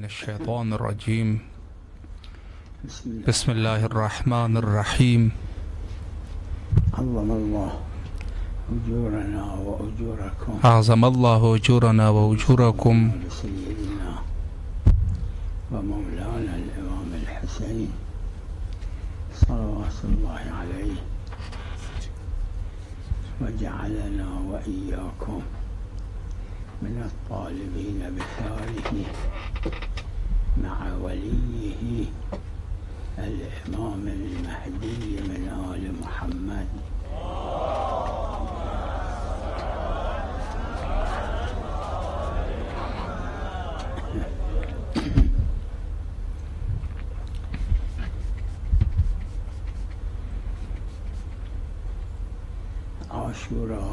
الشيطان الرجيم. بسم الله الرحمن الرحيم. عظم الله أجورنا وأجوركم أعظم الله أجورنا وأجوركم سيدنا ومولانا الإمام الحسين صلوات الله عليه، وجعلنا وإياكم من الطالبين بثاره مع وليه الإمام المهدي من آل محمد. عاشورا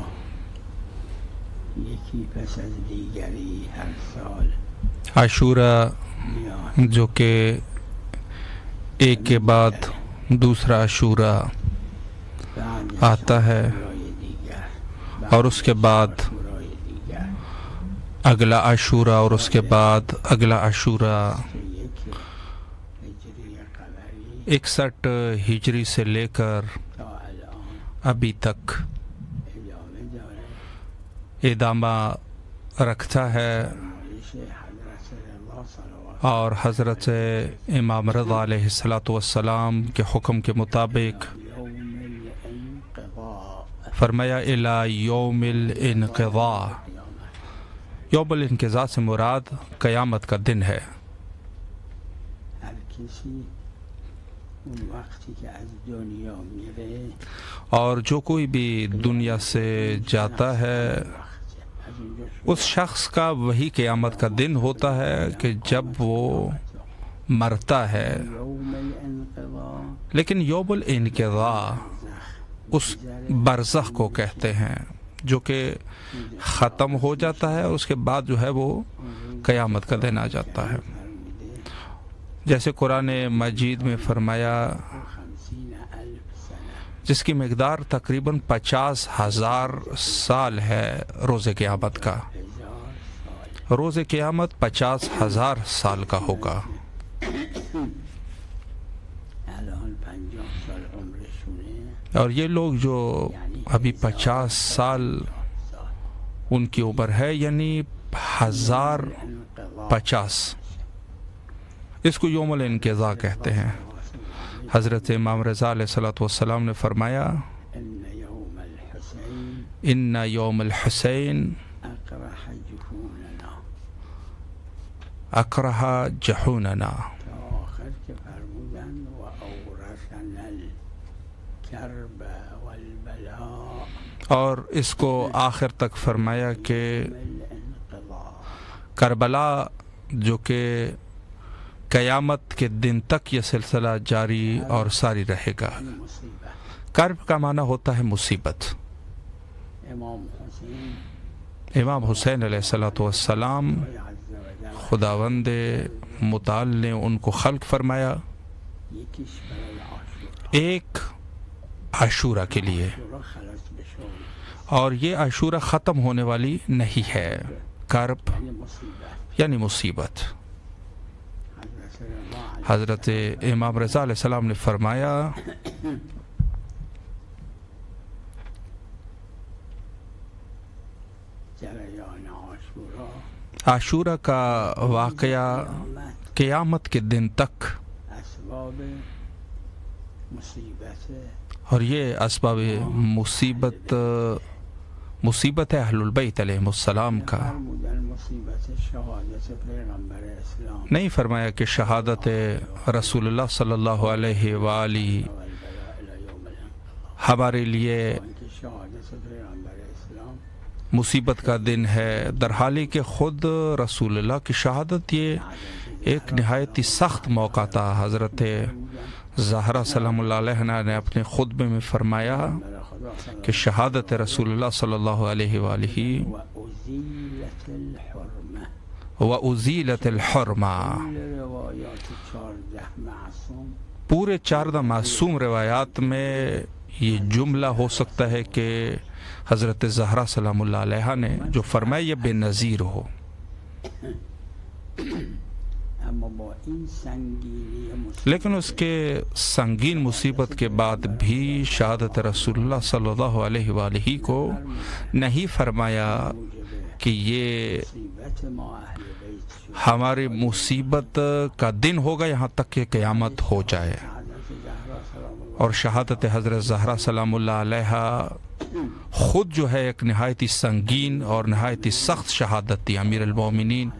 یکی پس از دیگری ہر سال عاشورہ جو کہ ایک کے بعد دوسرا عاشورہ آتا ہے اور اس کے بعد اگلا عاشورہ اور اس کے بعد اگلا عاشورہ 61 ہجری سے لے کر ابھی تک ادامہ رکھتا ہے، اور حضرت امام رضا علیہ السلام کے حکم کے مطابق فرمایا الی یوم الانقضاء. یوم الانقضاء سے مراد قیامت کا دن ہے. اور جو کوئی بھی دنیا سے جاتا ہے اس شخص کا وہی قیامت کا دن ہوتا ہے کہ جب وہ مرتا ہے. لیکن یوم الانقضاء اس برزخ کو کہتے ہیں جو کہ ختم ہو جاتا ہے، اور اس کے بعد جو ہے وہ قیامت کا دن آ جاتا ہے. جیسے قرآن مجید میں فرمایا جس کی مقدار تقریباً 50,000 سال ہے روز قیامت کا. روز قیامت 50,000 سال کا ہوگا. اور یہ لوگ جو ابھی 50 سال ان کی عمر ہے، یعنی 1050، اس کو یوم الانقضاء کہتے ہیں. حضرت امام رضا علیہ السلام نے فرمایا ان یوم الحسین اقرح جحوننا. اور اس کو آخر تک فرمایا کہ کربلا جو کہ قیامت کے دن تک یہ سلسلہ جاری اور ساری رہے گا. کرب کا معنی ہوتا ہے مصیبت. امام حسین علیہ السلام خداوند متعال نے ان کو خلق فرمایا ایک عاشورہ کے لیے، اور یہ عاشورہ ختم ہونے والی نہیں ہے. کرب یعنی مصیبت. حضرت امام رضا علیہ السلام نے فرمایا عاشورہ کا واقعہ قیامت کے دن تک، اور یہ اسباب مصیبت ہے اہل البیت علیہ السلام کا. نہیں فرمایا کہ شہادت رسول اللہ صلی اللہ علیہ وآلہ ہمارے لیے مصیبت کا دن ہے، درحالی کہ خود رسول اللہ کی شہادت یہ ایک نہایت ہی سخت موقع تھا. حضرت زہرا سلام اللہ علیہ نے اپنے خطبے میں فرمایا کہ شہادت رسول اللہ صلی اللہ علیہ وآلہ وَأُزِيلَتِ الْحُرْمَةِ. پورے 14 معصوم روایات میں یہ جملہ ہو سکتا ہے کہ حضرت زہرا سلام اللہ علیہ نے جو فرمایا یہ بے نظیر ہو. اما با این سنگینی لیکن اس کے سنگین مصیبت کے بعد بھی شہادت رسول اللہ صلی اللہ علیہ وآلہ کو نہیں فرمایا کہ یہ مصیبت ما اہل بیت شد ہماری مصیبت کا دن ہوگا یہاں تک کہ قیامت ہو جائے. حضرت زہرا سلام اللہ اور شہادت حضرت زہرا سلام اللہ علیہ خود جو ہے ایک نہایت ہی سنگین اور نہایت ہی سخت شہادت تھی. امیر المومنین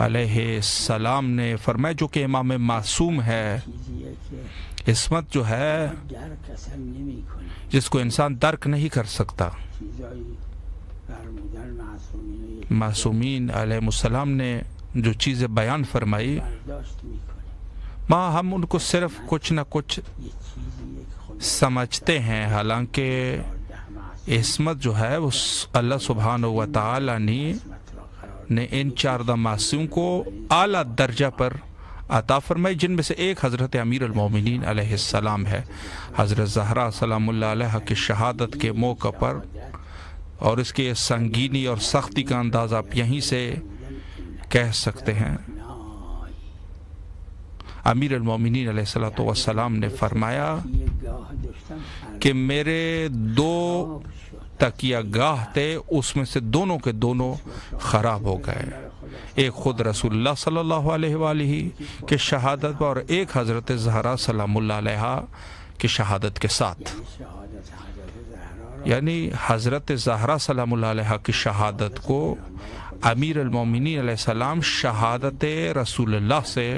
علیہ السلام نے فرمایا جو کہ امام معصوم ہے، چیزی ہے کہ عصمت جو ہے درک اصلا نمی کنه جس کو انسان درک نہیں کر سکتا. چیزایی فرمودن معصومین معصومین علیہ السلام نے جو چیزیں بیان فرمائی برداشت میکنه ماں ہم ان کو صرف کچھ نہ کچھ یہ چیزی ایک خود سمجھتے ہیں، حالانکہ عصمت جو ہے وہ اللہ سبحانہ و تعالی نے ان 14 معصوم کو اعلیٰ درجہ پر عطا فرمائی، جن میں سے ایک حضرت امیر المومنین علیہ السلام ہے. حضرت زہرا سلام اللہ علیہ کی شہادت کے موقع پر اور اس کے سنگینی اور سختی کا اندازہ آپ یہیں سے کہہ سکتے ہیں. امیر المومنین علیہ السلام نے فرمایا یہ گاه داشتم کہ میرے 2 تکیہ گاہ تھے، اس میں سے دونوں کے دونوں خراب ہو گئے. ایک خود رسول اللہ صلی اللہ علیہ وآلہ کے شہادت اور ایک حضرت زہرا سلام اللہ علیہ کی شہادت کے ساتھ. شهادت حضرت زهرا یعنی حضرت زہرا سلام اللہ علیہ کی شہادت کو امیر المومنین علیہ السلام شہادت رسول اللہ سے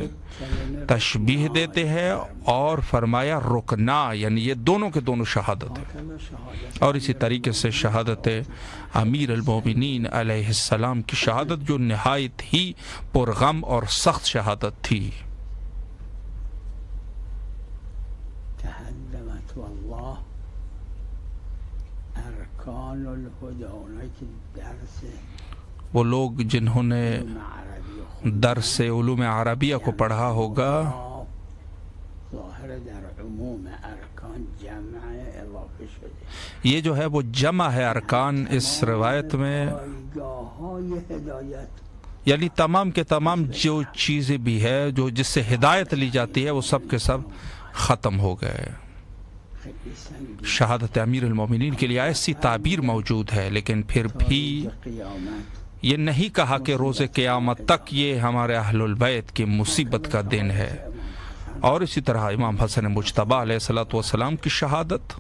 تشبیہ دیتے ہیں اور فرمایا رکنا، یعنی یہ دونوں کے دونوں شہادت ہیں. شهادت اور اسی طریقے سے شہادت امیر المومنین علیہ السلام کی شہادت جو نہایت ہی پرغم اور سخت شہادت تھی. تهدمت والله ارکان الهدى اونایی که درس وہ لوگ جنہوں نے عربی درس علوم عربیہ کو پڑھا ہوگا ظاهر در عموم ارکان جمع اضافه شده یہ جو ہے وہ جمع ہے ارکان اس روایت میں، جایگاه‌های هدایت یعنی تمام کے تمام جو چیزیں بھی ہے جو جس سے ہدایت لی جاتی ہے وہ سب کے سب ختم ہو گئے. خیلی سنگین شہادت امیر المومنین کے لیے ایسی تعبیر موجود ہے، لیکن پھر بھی قیامت یہ نہیں کہا کہ روز قیامت تک یہ ہمارے اہل البیت کی مصیبت کا دن ہے. اور اسی طرح امام حسن مجتبی علیہ السلام کی شہادت،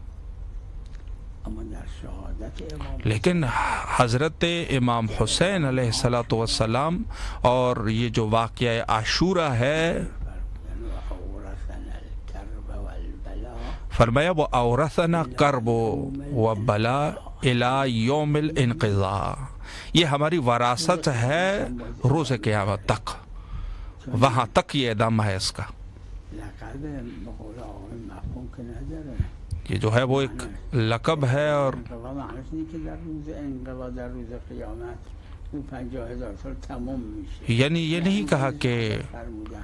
اما در شهادت امام لیکن حضرت امام حسین علیہ السلام اور یہ جو واقعہ عاشورہ ہے اورثنا الكرب والبلاء فرمایا وہ اورثنا کرب و بلا الی یوم الانقضاء، یہ ہماری وراثت ہے روز قیامت تک، وہاں تک یہ ادامہ ہے اس کا. لقب بقول آقای مفهوم که نداره. یہ جو ہے وہ ایک لقب ہے اور انقضا معنیش اینه که در روز انقضا در روز قیامت اون 50,000 سال تمام میشه. یعنی یہ نہیں کہا کہ فرمودن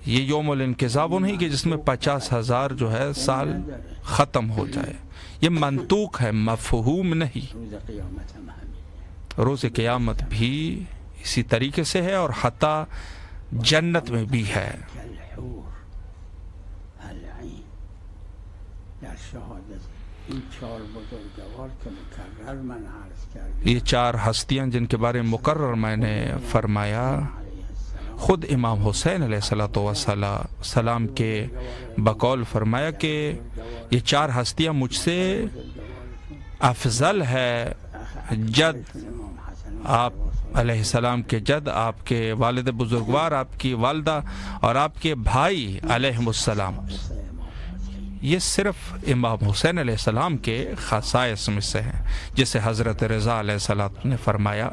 یہ یوم الانقضاء وہ نہیں کہ جس میں 50,000 جو ہے سال ختم ہو جائے، یہ منطوق ہے، مفہوم نہیں. روز قیامت هم همینه. روز قیامت بھی اسی طریقے سے ہے اور حتیٰ جنت میں بھی ہے. الحور العین در شهادت این 4 بزرگوار که مکرر من عرض کردم یہ 4 ہستیاں جن کے بارے میں مقرر میں نے فرمایا، علیه السلام خود امام حسین علیہ السلام کے بقول فرمایا کہ یہ 4 ہستیاں مجھ سے افضل ہے جد امام حسن آپ علیہ السلام کے جد، آپ کے والد بزرگوار، آپ کی والدہ اور آپ کے بھائی علیہ السلام. یہ صرف امام حسین علیہ السلام کے خصائص میں سے ہیں، جسے حضرت رضا علیہ السلام نے فرمایا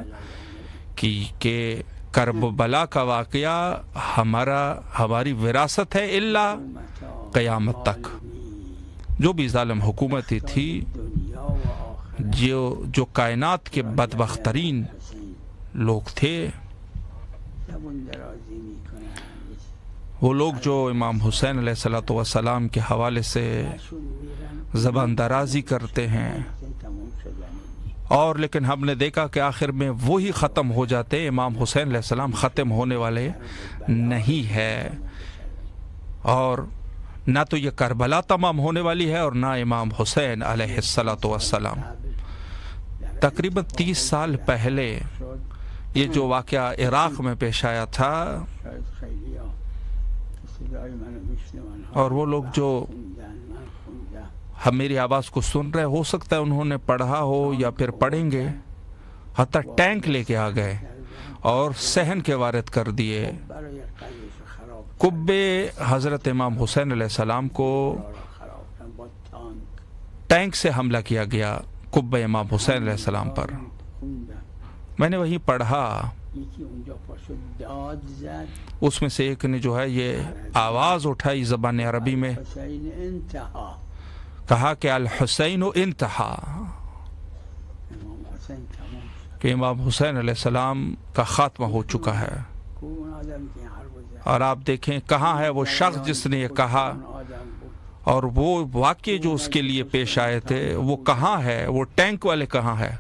کہ کرب و بلا کا واقعہ ہماری وراثت ہے الا قیامت تک. جو بھی ظالم حکومتی تھی، دنیا و آخرت جو کائنات کے بدبخت ترین لوگ تھے، زبون درازی میکنن وہ لوگ جو امام حسین علیہ السلام کے حوالے سے شون میرن زبان درازی کرتے ہیں، تموم شدنی اور لیکن ہم نے دیکھا کہ آخر میں وہی ختم ہو جاتے، امام حسین علیہ السلام ختم ہونے والے نہیں ہے، اور نہ تو یہ کربلا تمام ہونے والی ہے اور نہ امام حسین علیہ السلام۔ تقریباً 30 سال پہلے یہ جو واقعہ عراق میں پیش آیا تھا، اور وہ لوگ جو ہم میری آواز کو سن رہے، ہو سکتا ہے انہوں نے پڑھا ہو یا پھر پڑھیں گے، حتیٰ ٹینک لے کے آ گئے اور صحن کے وارد کر دیے، قبے حضرت امام حسین علیہ السلام کو ٹینک سے حملہ کیا گیا، قبے امام حسین علیہ السلام پر۔ میں نے وہیں پڑھا، اس میں سے ایک نے جو ہے یہ آواز اٹھائی زبان عربی میں، کہا کہ الحسین انتہا، کہ امام حسین علیہ السلام کا خاتمہ ہو چکا ہے۔ اور آپ دیکھیں کہاں ہے وہ شخص جس نے یہ کہا، اور وہ واقعے جو اس کے لیے پیش آئے تھے وہ کہاں ہے، وہ ٹینک والے کہاں ہے؟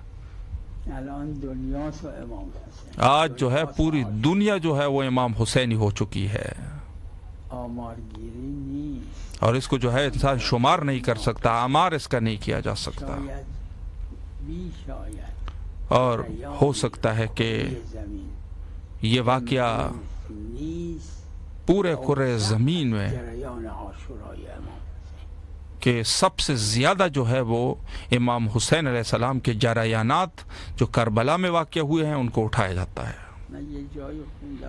آج جو ہے پوری دنیا جو ہے وہ امام حسینی ہو چکی ہے، اور اس کو جو ہے انسان شمار نہیں کر سکتا، آمار اس کا نہیں کیا جا سکتا، اور ہو سکتا ہے کہ یہ واقعہ پورے کرۂ زمین میں کہ سب سے زیادہ جو ہے وہ امام حسین علیہ السلام کے جریانات جو کربلا میں واقع ہوئے ہیں ان کو اٹھایا جاتا ہے۔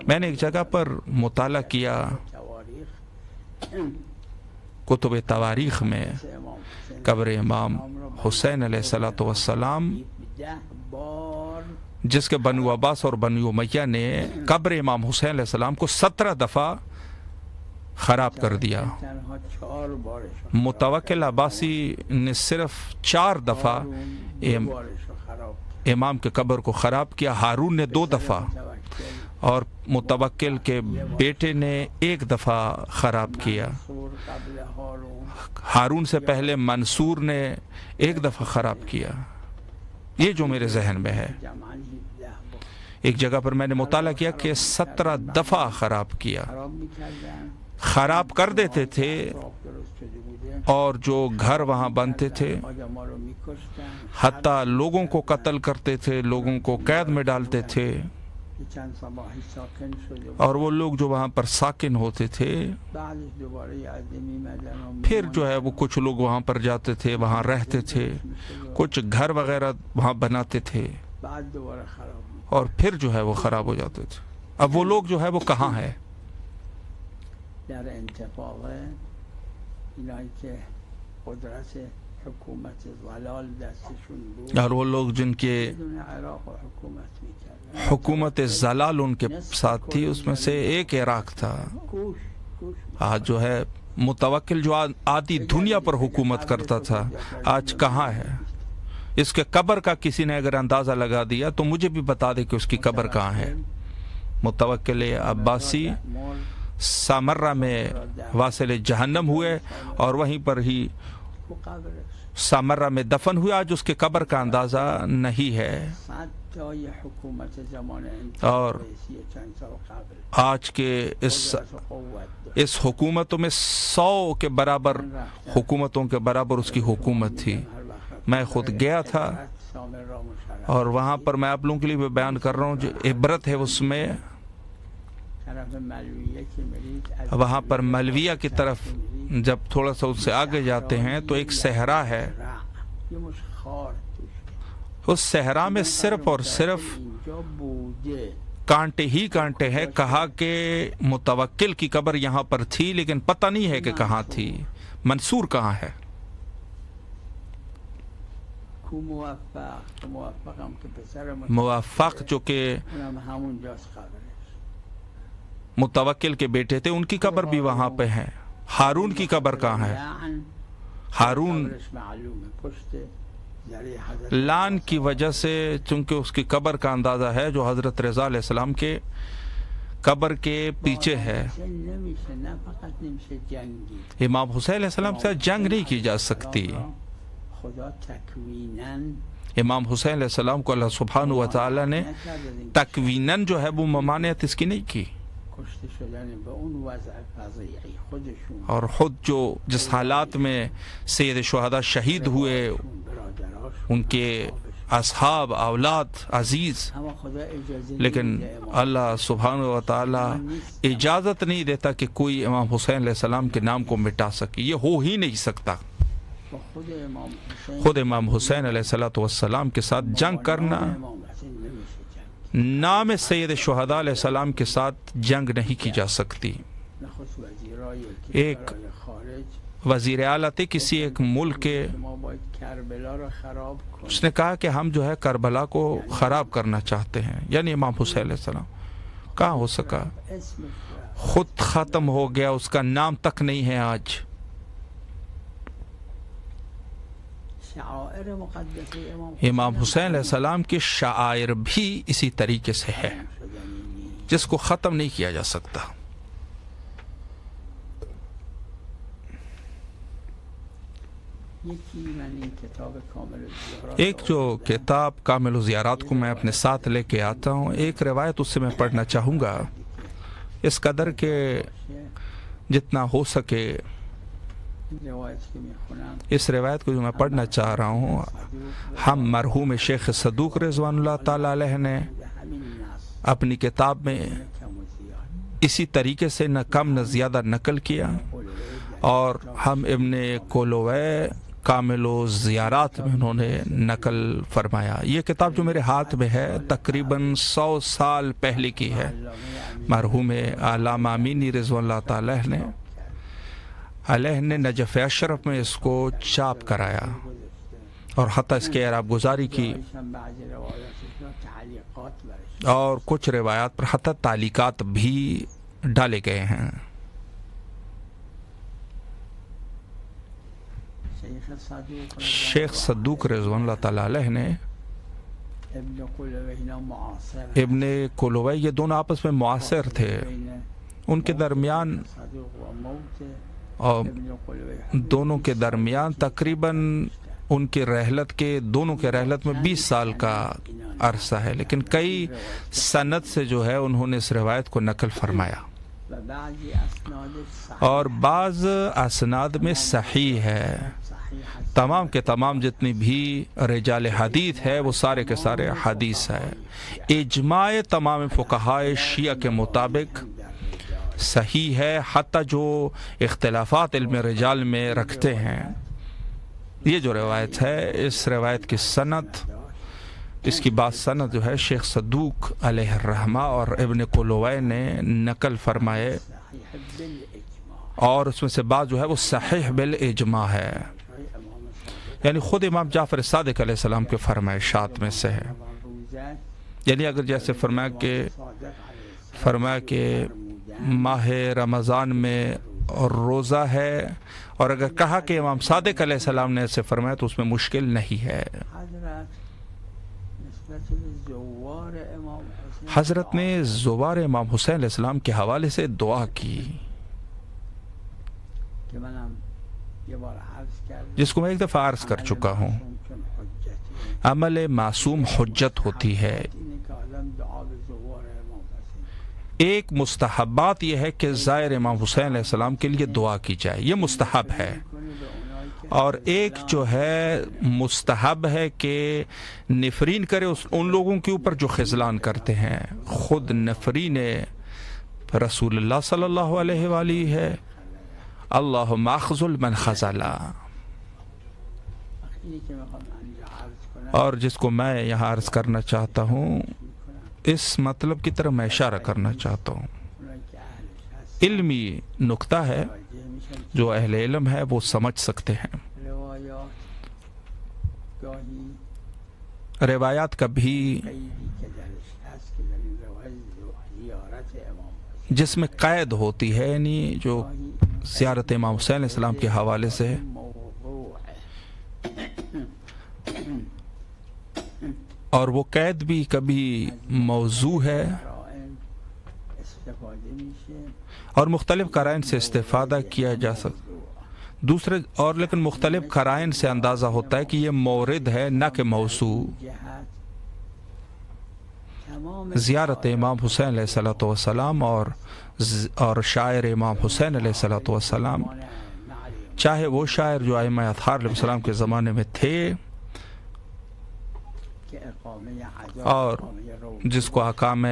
میں نے ایک جگہ پر مطالعہ کیا، کتب تواریخ میں قبر امام حسین علیہ السلام جس کے بنو عباس اور بنو امیہ نے قبر امام حسین علیہ السلام کو 17 دفعہ خراب کر دیا، متوکل عباسی نے صرف 4 دفعہ امام کے قبر کو خراب کیا، ہارون نے 2 دفعہ، اور متوکل کے بیٹے نے 1 دفعہ خراب کیا، ہارون سے پہلے منصور نے 1 دفعہ خراب کیا۔ یہ جو میرے ذہن میں ہے، ایک جگہ پر میں نے مطالعہ کیا کہ 17 دفعہ خراب کیا، خراب کر دیتے تھے، اور جو گھر وہاں بنتے تھے حتیٰ لوگوں کو قتل کرتے تھے، لوگوں کو قید میں ڈالتے تھے، اور وہ لوگ جو وہاں پر ساکن ہوتے تھے پھر جو ہے وہ کچھ لوگ وہاں پر جاتے تھے، وہاں رہتے تھے، کچھ گھر وغیرہ وہاں بناتے تھے، اور پھر جو ہے وہ خراب ہو جاتے تھے۔ اب وہ لوگ جو ہے وہ کہاں ہے؟ اور وہ لوگ جن کے حکومت زلال ان کے ساتھ تھی، اس میں سے ایک عراق تھا۔ آج جو ہے متوکل جو آدھی دنیا پر حکومت کرتا تھا، آج کہاں ہے؟ اس کے قبر کا کسی نے اگر اندازہ لگا دیا تو مجھے بھی بتا دے کہ اس کی قبر کہاں ہے۔ متوکل عباسی سامرہ میں واصل جہنم ہوئے اور وہیں پر ہی سامرہ میں دفن ہوئے، آج اس کے قبر کا اندازہ نہیں ہے۔ اور آج کے اس حکومتوں میں 100 کے برابر حکومتوں کے برابر اس کی حکومت تھی۔ میں خود گیا تھا اور وہاں پر میں آپ لوگوں کے لیے بھی بیان کر رہا ہوں، جو عبرت ہے اس میں، وہاں پر ملویہ کی طرف جب تھوڑا سا اس سے آگے جاتے ہیں تو ایک صحرا ہے، اس صحرا میں صرف اور صرف کانٹے ہی کانٹے ہیں۔ کہا کہ متوکل کی قبر یہاں پر تھی لیکن پتہ نہیں ہے کہ کہاں تھی، منصور کہاں ہے۔ موفق جو کہ متوکل کے بیٹے تھے، ان کی قبر بھی وہاں پہ ہے۔ ہارون کی قبر کہاں ہے؟ ہارون لان کی وجہ سے، چونکہ اس کی قبر کا اندازہ ہے جو حضرت رضا علیہ السلام کے قبر کے پیچھے ہے۔ امام حسین علیہ السلام سے جنگ نہیں کی جا سکتی، امام حسین علیہ السلام کو اللہ سبحانہ و تعالی نے تکویناً جو ہے وہ ممانعت اس کی نہیں کی، کشته شدن به اون وضع فظیعی خودشون اور خود جو جس حالات میں سید شہداء شہید ہوئے، برادراشون ان کے اصحاب، اولاد، عزیز، اما خدا اجازه لیکن نمیده امام اللہ سبحانہ و تعالی اجازت نہیں دیتا کہ کوئی امام حسین علیہ السلام کے نام کو مٹا سکے، یہ ہو ہی نہیں سکتا۔ با خود امام حسین خود امام حسین علیہ السلام کے ساتھ جنگ کرنا امام حسین نمیشه جنگ نام سید شہداء علیہ السلام کے ساتھ جنگ نہیں کی جا سکتی۔ نخست وزیرای ایک کشورهای خارج وزیر اعلیٰ تھے کسی ایک ملک کے، ما باید کربلا را خراب کنیم، اس نے کہا کہ ہم جو ہے کربلا کو خراب کرنا چاہتے ہیں، یعنی امام حسین علیہ السلام۔ کہاں ہو سکا، اسم خود ختم ہو گیا، اس کا نام تک نہیں ہے آج۔ شعائر مقدسه امام حسین علیہ السلام کے شعائر بھی اسی طریقے سے ہے جس کو ختم نہیں کیا جا سکتا۔ یکی من این کتاب کامل الزیارات ایک جو کتاب کامل الزیارات کو میں اپنے ساتھ لے کے آتا ہوں، ایک روایت اس سے میں پڑھنا چاہوں گا، اس قدر کہ جتنا ہو سکے روایت که میخونم اس روایت کو جو میں پڑھنا چاہ رہا ہوں، ہم مرحوم شیخ صدوق رضوان اللہ تعالی علیہ نے همین نص اپنی کتاب میں کم و زیاد اسی طریقے سے نہ کم نہ زیادہ نقل کیا، اور ہم ابن کولوے کامل و زیارات میں انہوں نے نقل فرمایا۔ یہ کتاب جو میرے ہاتھ میں ہے تقریباً 100 سال پہلے کی ہے، مرحوم علامہ امینی رضوان اللہ تعالیٰ علیہ نے نجف اشرف میں اس کو چاپ کرایا اور حتیٰ اس کے اعراب گزاری کی، هم بعضی روایاتش را تعلیقات برش اور کچھ روایات پر حتیٰ تعلیقات بھی ڈالے گئے ہیں۔ شیخ صدوق رضوان اللہ تعالیٰ علیہ نے ابن قلوہ اینا معاصر ابن کولوے، یہ دونوں آپس میں معاصر تھے، ان کے درمیان صدوق و موت اور ابن قلوہ دونوں کے درمیان تقریباً ان کے رحلت کے دونوں کے رحلت میں 20 سال کا عرصہ ہے، لیکن کئی سند سے جو ہے انہوں نے اس روایت کو نقل فرمایا، و بعضی اسناد اور بعض اسناد میں صحیح ہے۔ صحیح تمام کے تمام جتنی بھی رجال حدیث ہے وہ سارے کے سارے حدیث ہے۔ اجماع تمام فقہائے شیعہ کے مطابق صحیح ہے، حتیٰ جو اختلافات علم رجال میں رکھتے ہیں۔ یہ جو روایت ہے، اس روایت کی سند، اس کی بات سند جو ہے شیخ صدوق علیہ الرحمہ اور ابن کولوے نے نقل فرمائے، صحیح بالاجماع اور اس میں سے بعض جو ہے وہ صحیح بالاجماع ہے، یعنی خود امام جعفر صادق علیہ السلام کے فرمائشات میں سے ہے۔ یعنی اگر جیسے فرمایا کہ ماہ رمضان میں روزہ ہے، اور اگر کہا کہ امام صادق علیہ السلام نے ایسے فرمایا تو اس میں مشکل نہیں ہے۔ حضرت نے زوار امام حسین علیہ السلام کے حوالے سے دعا کی، جس کو میں ایک دفعہ عرض کر چکا ہوں، عمل معصوم حجت ہوتی ہے۔ ایک مستحبات یہ ہے کہ زائر امام حسین علیہ السلام کے لیے دعا کی جائے، یہ مستحب ہے، اور ایک جو ہے مستحب ہے کہ نفرین کرے ان لوگوں کے اوپر جو خذلان کرتے ہیں۔ خود نفرین رسول اللہ صلی اللہ علیہ وآلہ ہے، اللہم اخذل من خذلا، اور جس کو میں یہاں عرض کرنا چاہتا ہوں، اس مطلب کی طرف میں اشارہ کرنا چاہتا ہوں، علمی نکتہ ہے، جو اہل علم ہے وہ سمجھ سکتے ہیں۔ روایات کا بھی جس میں قید ہوتی ہے، یعنی جو زیارت امام حسین علیہ السلام کے حوالے سے، اور وہ قید بھی کبھی موضوع ہے اور مختلف قرائن سے استفادہ کیا جا سکتا۔ دوسرے اور لیکن مختلف قرائن سے اندازہ ہوتا ہے کہ یہ مورد ہے نہ کہ موضوع۔ زیارت امام حسین علیہ الصلوۃ والسلام اور شاعر امام حسین علیہ الصلوۃ والسلام، چاہے وہ شاعر جو ائمہ اطہار علیہ السلام کے زمانے میں تھے اور جس کو احکام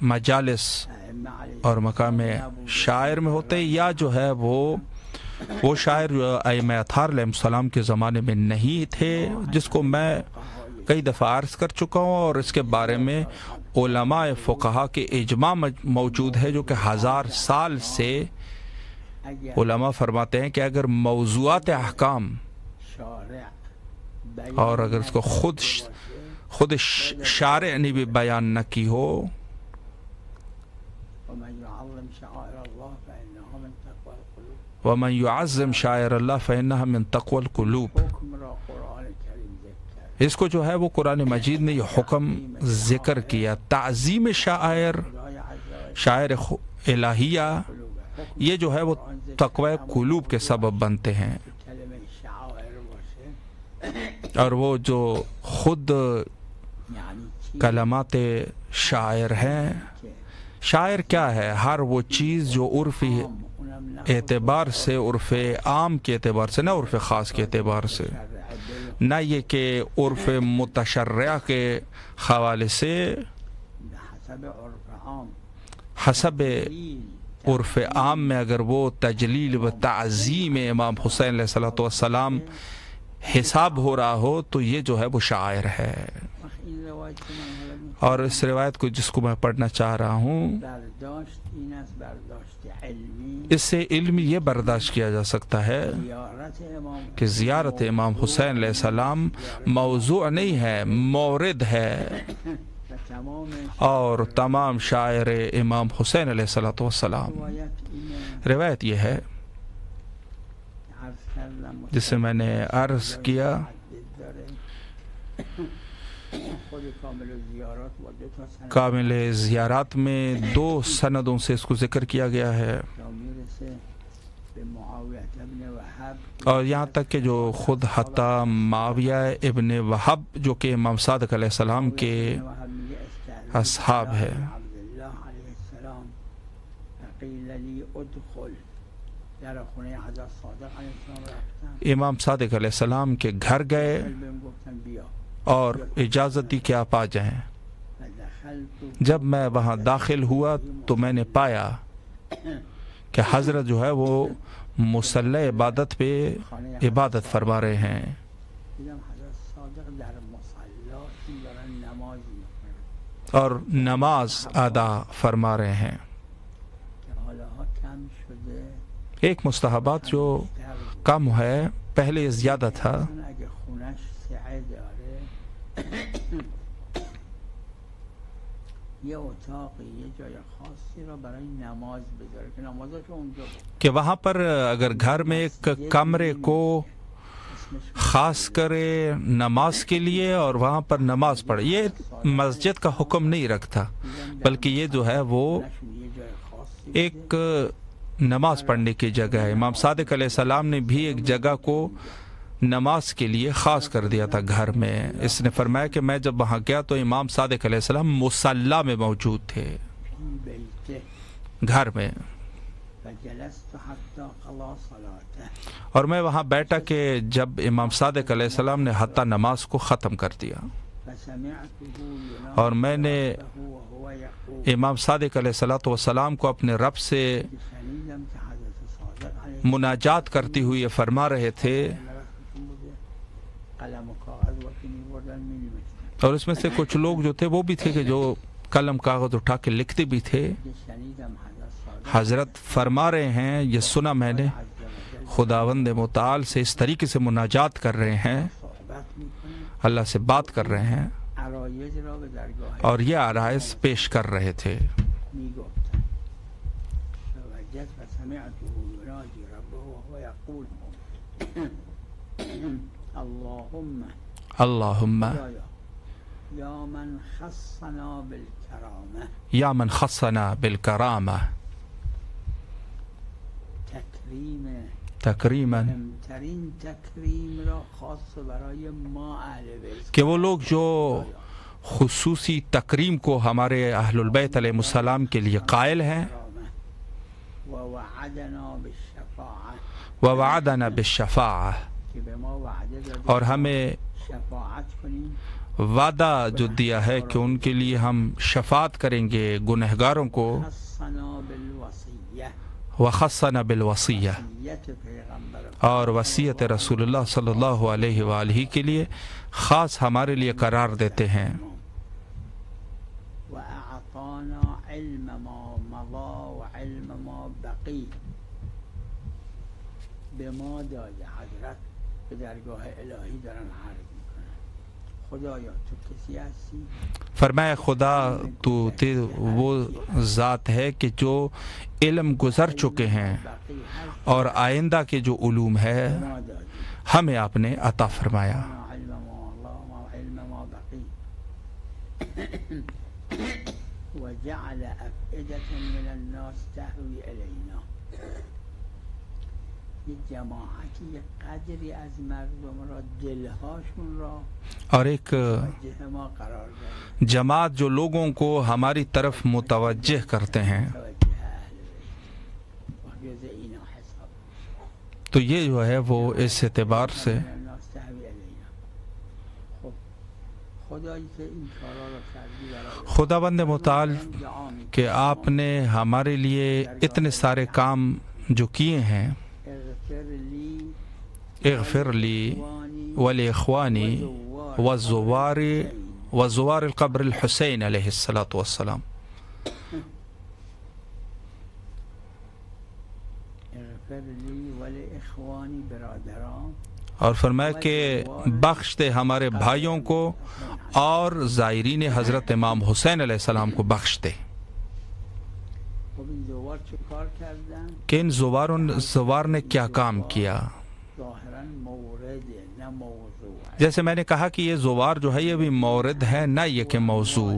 مجالس اور مقام شاعر میں ہوتے، یا جو ہے وہ شاعر جو ائمہ اطہار علیہ السلام کے زمانے میں نہیں تھے، جس کو میں کئی دفعہ عرض کر چکا ہوں، اور اس کے بارے میں علماء فقہا کے اجماع موجود ہے، جو کہ 1000 سال سے علماء فرماتے ہیں کہ اگر موضوعات احکام اور اگر اس کو خود شارع نے بھی بیان نہ کی ہو، وَمَنْ يُعَظِّمْ شَعَائِرَ اللَّهِ فَإِنَّهَا مِنْ تَقْوَى الْقُلُوبِ، اس کو جو ہے وہ قرآن مجید نے یہ حکم ذکر کیا، تعظیم شاعر الہیہ، یہ جو ہے وہ تقوی قلوب کے سبب بنتے ہیں۔ اور وہ جو خود کلمات شاعر ہیں، شاعر کیا ہے؟ ہر وہ چیز جو عرفی اعتبار سے، عرف عام کے اعتبار سے، نہ عرف خاص کے اعتبار سے، نہ یہ کہ عرف متشرعہ کے حوالے سے، حسب عرف عام میں اگر وہ تجلیل و تعظیم امام حسین علیہ الصلوۃ والسلام حساب ہو رہا ہو تو یہ جو ہے وہ شاعر ہے۔ اور اس روایت کو جس کو میں پڑھنا چاہ رہا ہوں، اس سے علم یہ برداشت کیا جا سکتا ہے کہ زیارت امام حسین علیہ السلام موضوع نہیں ہے، مورد ہے، اور تمام شاعر امام حسین علیہ الصلوۃ والسلام۔ روایت یہ ہے جسے میں نے عرض کیا، کامل زیارات میں 2 سندوں سے اس کو ذکر کیا گیا ہے، اور یہاں تک کہ جو خود حتی معاویہ ابن وہب جو کہ امام صادق علیہ السلام کے اصحاب ہے، امام صادق علیہ السلام کے گھر گئے اور اجازت دی کہ آپ آ جائیں۔ جب میں وہاں داخل ہوا تو میں نے پایا کہ حضرت جو ہے وہ مصلی عبادت پہ عبادت فرما رہے ہیں، اور نماز ادا فرما رہے ہیں۔ ایک مستحبات جو کم ہے، پہلے زیادہ تھا، کہ وہاں پر اگر گھر میں ایک کمرے کو خاص کرے نماز کے لیے اور وہاں پر نماز پڑھے، یہ مسجد کا حکم نہیں رکھتا، بلکہ یہ جو ہے وہ ایک نماز پڑھنے کی جگہ ہے۔ امام صادق علیہ السلام نے بھی ایک جگہ کو نماز کے لیے خاص کر دیا تھا گھر میں۔ اس نے فرمایا کہ میں جب وہاں گیا تو امام صادق علیہ السلام مصلی میں موجود تھے، گھر میں، اور میں وہاں بیٹھا کہ جب امام صادق علیہ السلام نے حتی نماز کو ختم کر دیا، اور میں نے امام صادق علیہ السلام کو اپنے رب سے مناجات کرتی ہوئی یہ فرما رہے تھے، اور اس میں سے کچھ لوگ جو تھے وہ بھی تھے کہ جو قلم کاغذ اٹھا کے لکھتے بھی تھے۔ حضرت فرما رہے ہیں، یہ سنا میں نے، خداوند متعال سے اس طریقے سے مناجات کر رہے ہیں، اللہ سے بات کر رہے ہیں، اور یہ عرائض پیش کر رہے تھے۔ اللہم یا من خصنا بالکرامہ، تکریماً مهمترین تکریم را خاص برای ما اهل بیت کہ وہ لوگ جو خصوصی تکریم کو ہمارے اہل البیت علیہ السلام کے لیے قائل ہیں، ووعدنا بالشفاعة ووعدنا بالشفاعہ، کہ به ما وعده داده اور ہمیں شفاعت کنیم وعدہ جو دیا ہے کہ ان کے لیے ہم شفاعت کریں گے گنہگاروں کو، حصنا بالوصیہ وخصنا بالوصیہ، وصیت پیغمبر اور وصیت رسول اللہ صلی اللہ علیہ وآلہ کے لیے خاص ہمارے لیے قرار دیتے ہیں، واعطانا علم ما مضى وعلم ما بقی، به ما داده حضرت به درگاه الهی دارن عرض میکنن خدایا تو کسی هستی فرمایا خدا تو وہ ذات ہے کہ جو علم گزر چکے ہیں بقی هر اور آئندہ کے جو علوم ہے به ما دادی ہمیں آپ نے عطا فرمایا، علم ما الله ما علم ما بقی وجعل افئدة من الناس تهوی الینا، یه جماعتی یه قدری از مردم را دلهاشون را اور ایک وجه ما قرار داده جماعت جو لوگوں کو ہماری طرف متوجہ کرتے ہیں، توجه اهل بیت و جز اینا حساب تو یہ جو ہے وہ اس اعتبار سے من الناس تهوی الینا. خب خدایی که این کارا را کردی برای خداوند متعال دعا می‌کنم کہ آپ نے ہمارے لیے اتنے سارے کام جو کیے ہیں، اغفر لی اغفر لی ولاخوانی وزوار القبر الحسین علیہ الصلاۃ والسلام، اغفر لی ولاخوانی برادران اور فرمایا کہ بخش دے ہمارے بھائیوں کو اور زائرین حضرت امام حسین علیہ السلام کو بخش دے. خب این زوار چه کار کردن کہ ان زوار نے کیا کام کیا؟ ظاهرا مورد نه موضوع جیسے میں نے کہا کہ یہ زوار جو ہے یہ بھی مورد ہے، نہ یہ کہ موضوع.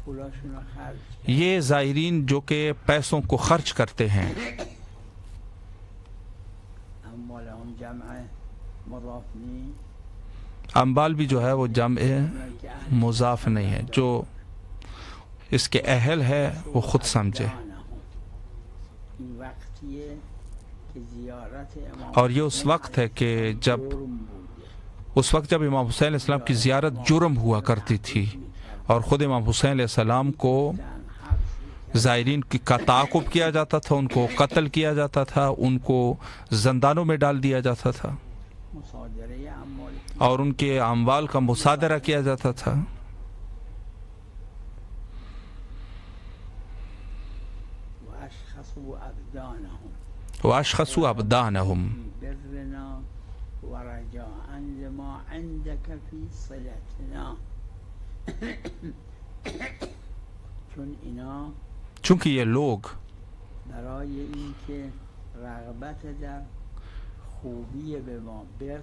پولاشون رو خرج یہ زائرین جو کہ پیسوں کو خرچ کرتے ہیں، اموالهم جمع مضاف نی اموال بھی جو ہے وہ جمع اونایی که اهل مضاف نہیں ہے، جو اس کے اہل ہے وہ خود سمجھے. این وقتیه که زیارت امام اور یہ اس وقت ہے کہ جب جرم بوده اس وقت جب امام حسین علیہ السلام کی زیارت جرم ہوا کرتی تھی، اور خود امام حسین علیہ السلام کو زائرین کا تعاقب کیا جاتا تھا، ان کو قتل کیا جاتا تھا، ان کو زندانوں میں ڈال دیا جاتا تھا، مصادره اموال اور ان کے اموال کا مصادرہ کیا جاتا تھا. واشخصوا ابدانهم واشخصوا ابدانهم في برنا ورجاء لما عندك في صلتنا چون اینا چونکہ یہ لوگ برای اینکه رغبت در خوبی به ما بر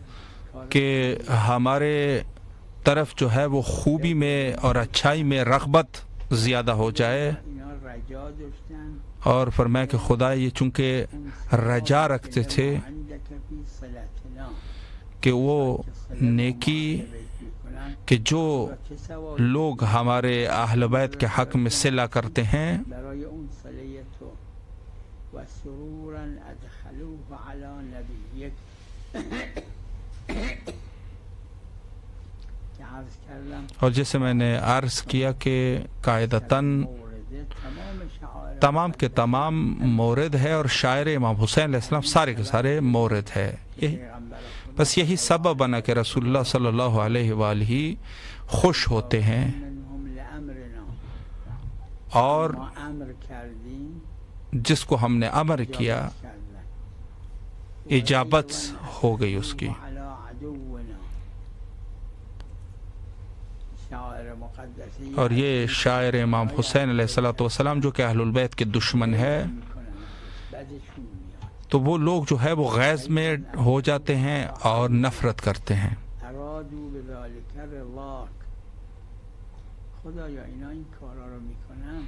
کار کہ ہمارے طرف جو ہے وہ خوبی میں اور اچھائی میں رغبت زیادہ ہو جائے، اینا رجا داشتن اور فرمایا کہ خدا یہ چونکہ رجا رکھتے تھے عندك في صلتنا کہ وہ نیکی کہ جو لوگ ہمارے اہل بیت کے حق میں صلہ کرتے ہیں، برای اون صله تو و سرورا ادخلوه على نبیک که عرض کردم اور جیسے میں نے عرض کیا کہ قاعدتاً مورد تمام شعائر تمام کے تمام مورد ہے، اور شاعر امام حسین علیہ السلام سارے کے سارے مورد ہے. پیغمبر بس یہی سبب بنا کہ رسول اللہ صلی اللہ علیہ وآلہ خوش ہوتے ہیں، منهم لامرنا اور ما امر کردیم جس کو ہم نے امر کیا کردن اجابت ہو گئی اس کی. وعلى عدونا شاعر مقدسی اور یہ شاعر امام حسین علیہ الصلوۃ والسلام جو کہ اہل البیت کے دشمن ہے، بدشون میاد تو وہ لوگ جو ہے وہ غیظ میں ہو جاتے ہیں اور نفرت کرتے ہیں. ارادو بذلك رضاک خدایا اینا این کارا رو میکنن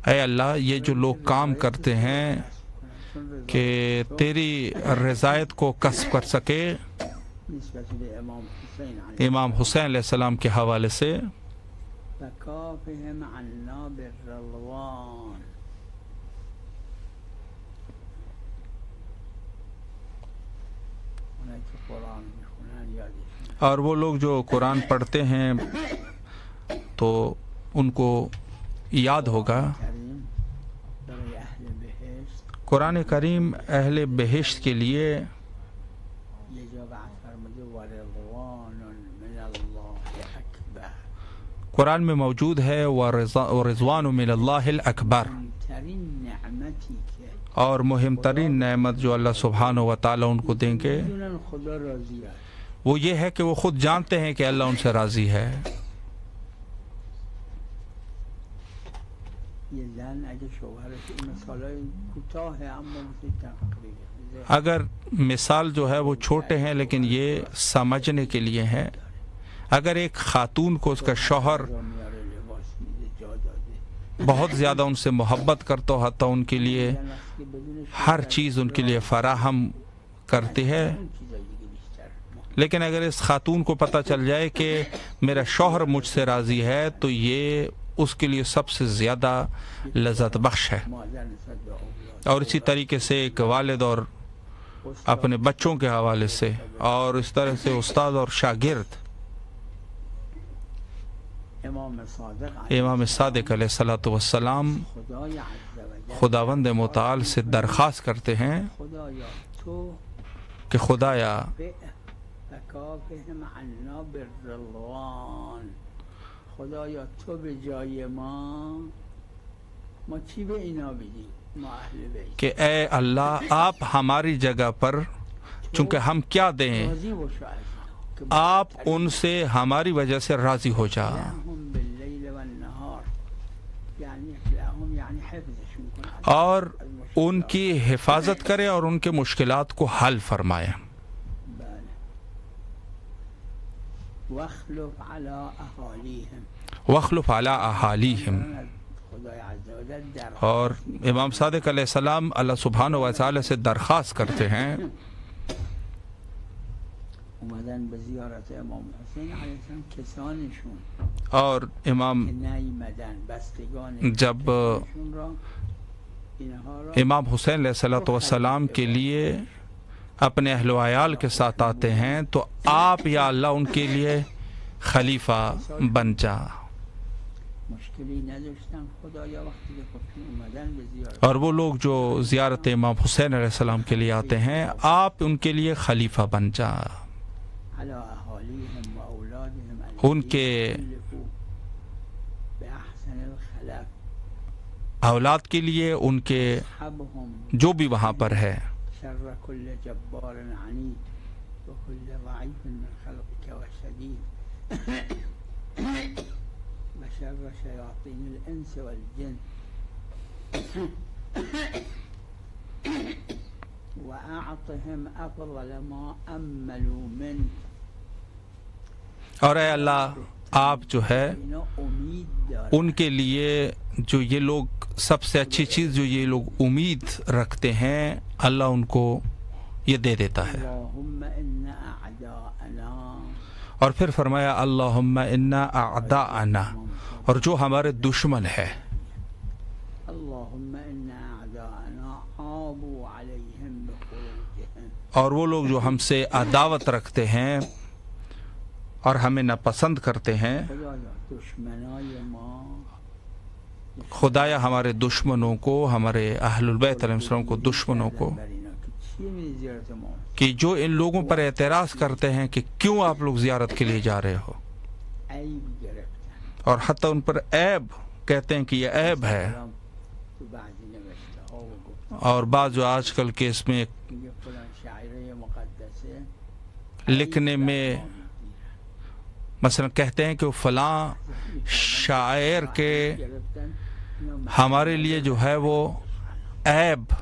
اے اللہ، یہ جو لوگ کام کرتے ہیں کہ تیری رضایت کو کسب کر سکے نسبت به امام حسین علیہ امام حسین علیہ السلام کے حوالے سے فکافهم عنا بالرضوان. اونایی که قرآن میخونن یادشون اور وہ لوگ جو قرآن پڑھتے ہیں تو ان کو یاد ہوگا کریم برای اهل بهشت قرآن کریم اہل بہشت کے لیے یه جا وعد فرموده و رضوان من الله اکبر. قرآن میں موجود ہے ورضوان من اللہ الاکبر، ترین نعمتی که اور مہم ترین نعمت جو اللہ سبحانہ و تعالیٰ ان کو دیں گے میدونن خدا راضی است. وہ یہ ہے کہ وہ خود جانتے ہیں کہ اللہ ان سے راضی ہے. یه زن اگه شوهرش این مثالای کوتاه اما مثل تقریبا اگر مثال جو ہے وہ چھوٹے ہیں لیکن یہ سمجھنے کے لیے ہیں، اگر ایک خاتون کو اس کا شوہر میاره لباس میده جا داده بہت زیادہ ان سے محبت کرتا ہو، حتیٰ ان کے لیے زن وقتی که بدون ہر چیز ان کے لیے فراہم کرتی ہے، اون چیزایی که بیشتر لیکن اگر اس خاتون کو پتہ چل جائے کہ میرا شوہر مجھ سے راضی ہے تو یہ اس کے لیے سب سے زیادہ لذت بخش ہے. مادر نسبت به اولاد اور اسی طریقے سے ایک والد اور اپنے بچوں کے حوالے سے، اور اس طرح سے استاد اور شاگرد. امام صادق علیہ امام صادق علیہ الصلوۃ والسلام خدای عز و جل خداوند متعال سے درخواست کرتے ہیں خدایا تو کہ خدایا فکافهم عنا بالرضوان، خدایا تو به جای ما چی به اینا بدیم؟ ما اهل بیت کہ اے اللہ آپ ہماری جگہ پر چونکہ ہم کیا دیں، راضی باش از اینا که آپ ان سے ہماری وجہ سے راضی ہو جا، لهم باللیل والنهار، یعنی لهم یعنی حفظشون کن اور ان کی حفاظت کرے اور ان کے مشکلات کو حل فرمائے. بله. واخلف على اهالیهم، وخلف علی احالیہم. خدای عز و جل در اور امام صادق علیہ السلام اللہ سبحانہ و تعالی سے درخواست کرتے ہیں اومدن به زیارت امام حسین علیه السلام کسانشون اور امام که نیامدن بستگان جب کسانشون را اینها را امام حسین علیہ الصلوۃ والسلام کے لیے اپنے اہل و عیال کے ساتھ آتے ہیں تو آپ یا اللہ ان کے لیے خلیفہ بن جا. مشکلی نداشتن خدایا وقتی که خودشون اومدن به زیارت اور وہ لوگ جو زیارت امام حسین علیہ السلام کے لیے آتے ہیں آپ ان کے لیے خلیفہ بن جا. على اهالیهم و اولادهم ان کے باحسن الخلق اولاد کے لیے، ان کے حبهم جو بھی وہاں پر ہے، شر كل جبار عنيد وكل ضعيف من خلقك وشديد وشر شياطين الإنس والجن وأعطهم أفضل ما أملوا منك. اور اے اللہ آپ جو ہے اینا امید دارن ان کے لیے جو یہ لوگ سب سے اچھی چیز جو یہ لوگ امید رکھتے ہیں اللہ ان کو یہ دے دیتا ہے. اللهم إن أعداءنا، اور پھر فرمایا اللہم انا اعداءنا، اور جو ہمارے دشمن ہے اللهم إن أعداءنا عابوا عليهم بخروجهم، اور وہ لوگ جو ہم سے عداوت رکھتے ہیں اور ہمیں ناپسند کرتے ہیں، خدایا دشمنای ما خدایا ہمارے دشمنوں کو، ہمارے اہل البیت علیہ السلام کو، دشمنوں کو، بر اینا که چیه میری زیارت ما کہ جو ان لوگوں پر اعتراض کرتے ہیں کہ کیوں آپ لوگ زیارت کے لیے جا رہے ہو، عیب گرفتن. اور حتی ان پر عیب کہتے ہیں کہ یہ عیب ہے. تو بعضی نوشته ها و گفت اور بعض جو آج کل کے اس میں میگه فلان شاعره مقدسه لکھنے میں مثلا کہتے ہیں کہ وہ فلاں شاعر کے گرفتن ہمارے لیے جو ہے وہ عیب،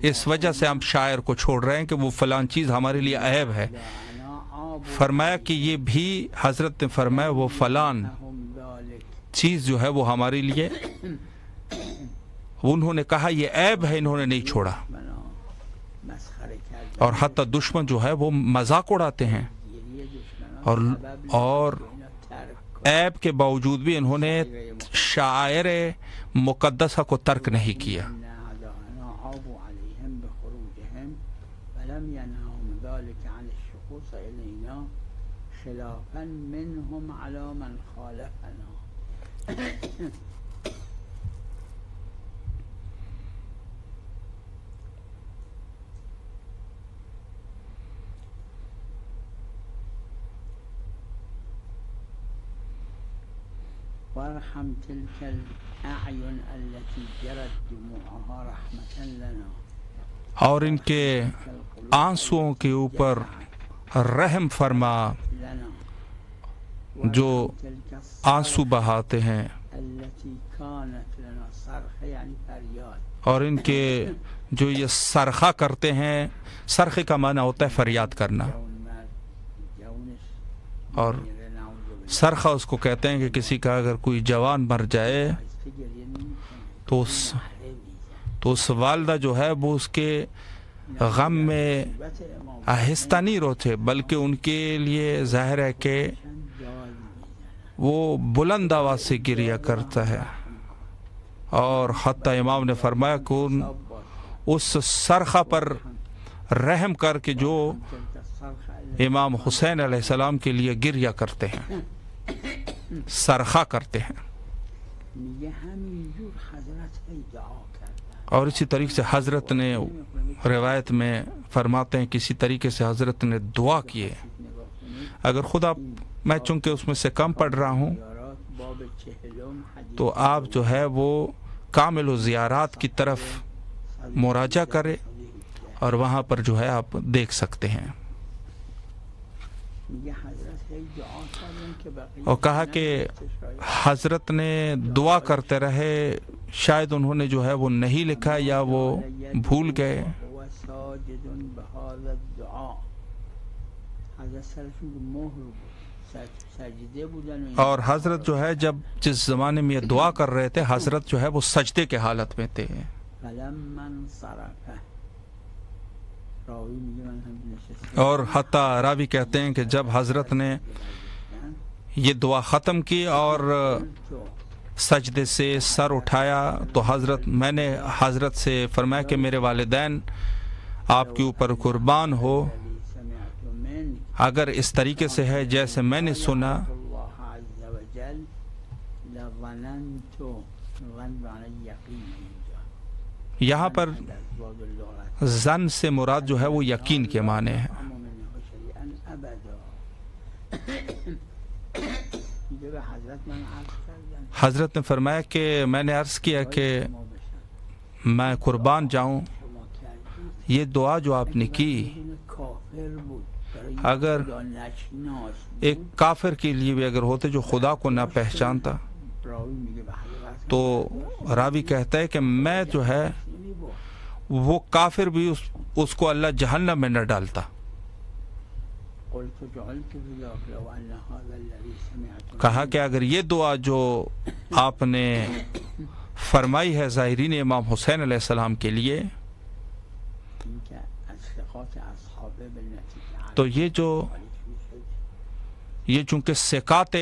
اس وجہ سے ہم شاعر کو چھوڑ رہے ہیں کہ وہ فلاں چیز ہمارے لیے عیب ہے. فرمایا کہ یہ بھی حضرت نے فرمایا وہ فلاں چیز جو ہے وہ ہمارے لیے، انہوں نے کہا یہ عیب ہے، انہوں نے نہیں چھوڑا. مسخره کردن اور حتی دشمن جو ہے وہ مذاق اڑاتے ہیں گیری دشمنان اور عیب کے باوجود بھی انہوں نے شعائر مقدسہ کو ترک نہیں کیا. عابوا عليهم بخروجهم ولم ينههم ذلك عن الشخوص إلينا خلافا منهم على من خالفنا. وارحم تلك الأعين التي جرت دموعها رحمة لنا. اور ان کے آنسوؤں کے اوپر رحم فرما جو آنسو بہاتے ہیں، التي كانت لنا صرخ يعني فریاد، اور ان کے جو یہ صرخہ کرتے ہیں، صرخے کا معنی ہوتا ہے فریاد کرنا، اور صرخہ اس کو کہتے ہیں کہ کسی کا اگر کوئی جوان مر جائے تو اس والدہ جو ہے وہ اس کے غم میں آہستہ نہیں روتے، بلکہ ان کے لیے ظاہر ہے کہ وہ بلند آواز سے گریہ کرتا ہے. اور حتی امام نے فرمایا کہ اس صرخہ پر رحم کر کے جو امام حسین علیہ السلام کے لیے گریہ کرتے ہیں، صرخہ کرتے ہیں. اور اسی طریقے سے حضرت نے روایت میں فرماتے ہیں کسی طریقے سے حضرت نے دعا کیے. اگر خدا میں چونکہ اس میں سے کم پڑھ رہا ہوں تو آپ جو ہے وہ کامل و زیارات کی طرف مراجعہ کرے اور وہاں پر جو ہے آپ دیکھ سکتے ہیں. اور کہا کہ حضرت نے دعا کرتے رہے، شاید انہوں نے جو ہے وہ نہیں لکھا یا وہ بھول گئے. اور حضرت جو ہے جب جس زمانے میں یہ دعا کر رہے تھے، حضرت جو ہے وہ سجدے کے حالت میں تھے. اور حتی راوی کہتے ہیں کہ جب حضرت نے یہ دعا ختم کی اور سجدے سے سر اٹھایا تو میں نے حضرت سے فرمایا کہ میرے والدین آپ کے اوپر قربان ہو، اگر اس طریقے سے ہے جیسے میں نے سنا. یہاں پر ظن سے مراد جو ہے وہ یقین کے معنی ہے. حضرت نے فرمایا کہ میں نے عرض کیا کہ میں قربان جاؤں. یہ دعا جو آپ نے کی اگر ایک کافر کے لیے بھی اگر ہوتے جو خدا کو نہ پہچانتا تو راوی کہتا ہے کہ میں جو ہے وہ کافر بھی اس کو اللہ جہنم میں نہ ڈالتا. کہا کہ اگر یہ دعا جو آپ نے فرمائی ہے ظاہرین امام حسین علیہ السلام کے لیے، تو یہ چونکہ ثقات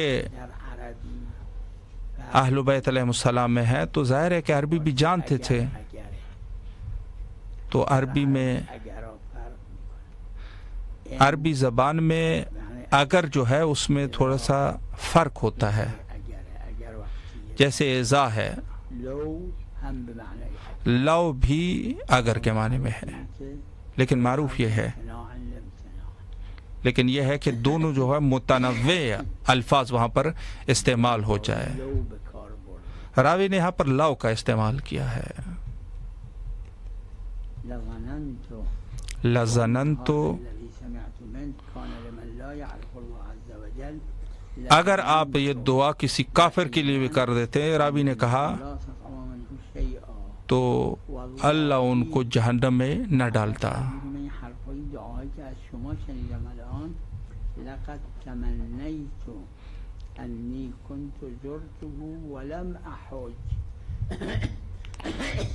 اہل بیت علیہ السلام میں ہے تو ظاہر ہے کہ عربی بھی جانتے تھے. تو عربی زبان میں اگر جو ہے اس میں تھوڑا سا فرق ہوتا ہے، جیسے اذا ہے، لو بھی اگر کے معنی میں ہے، لیکن معروف یہ ہے، لیکن یہ ہے کہ دونوں جو ہے متنوع الفاظ وہاں پر استعمال ہو جائے. راوی نے یہاں پر لو کا استعمال کیا ہے. لَظَنَنْتُ اگر آپ یہ دعا کسی کافر کے لیے بھی کر دیتے، راوی نے کہا تو اللہ ان کو جہنم میں نہ ڈالتا.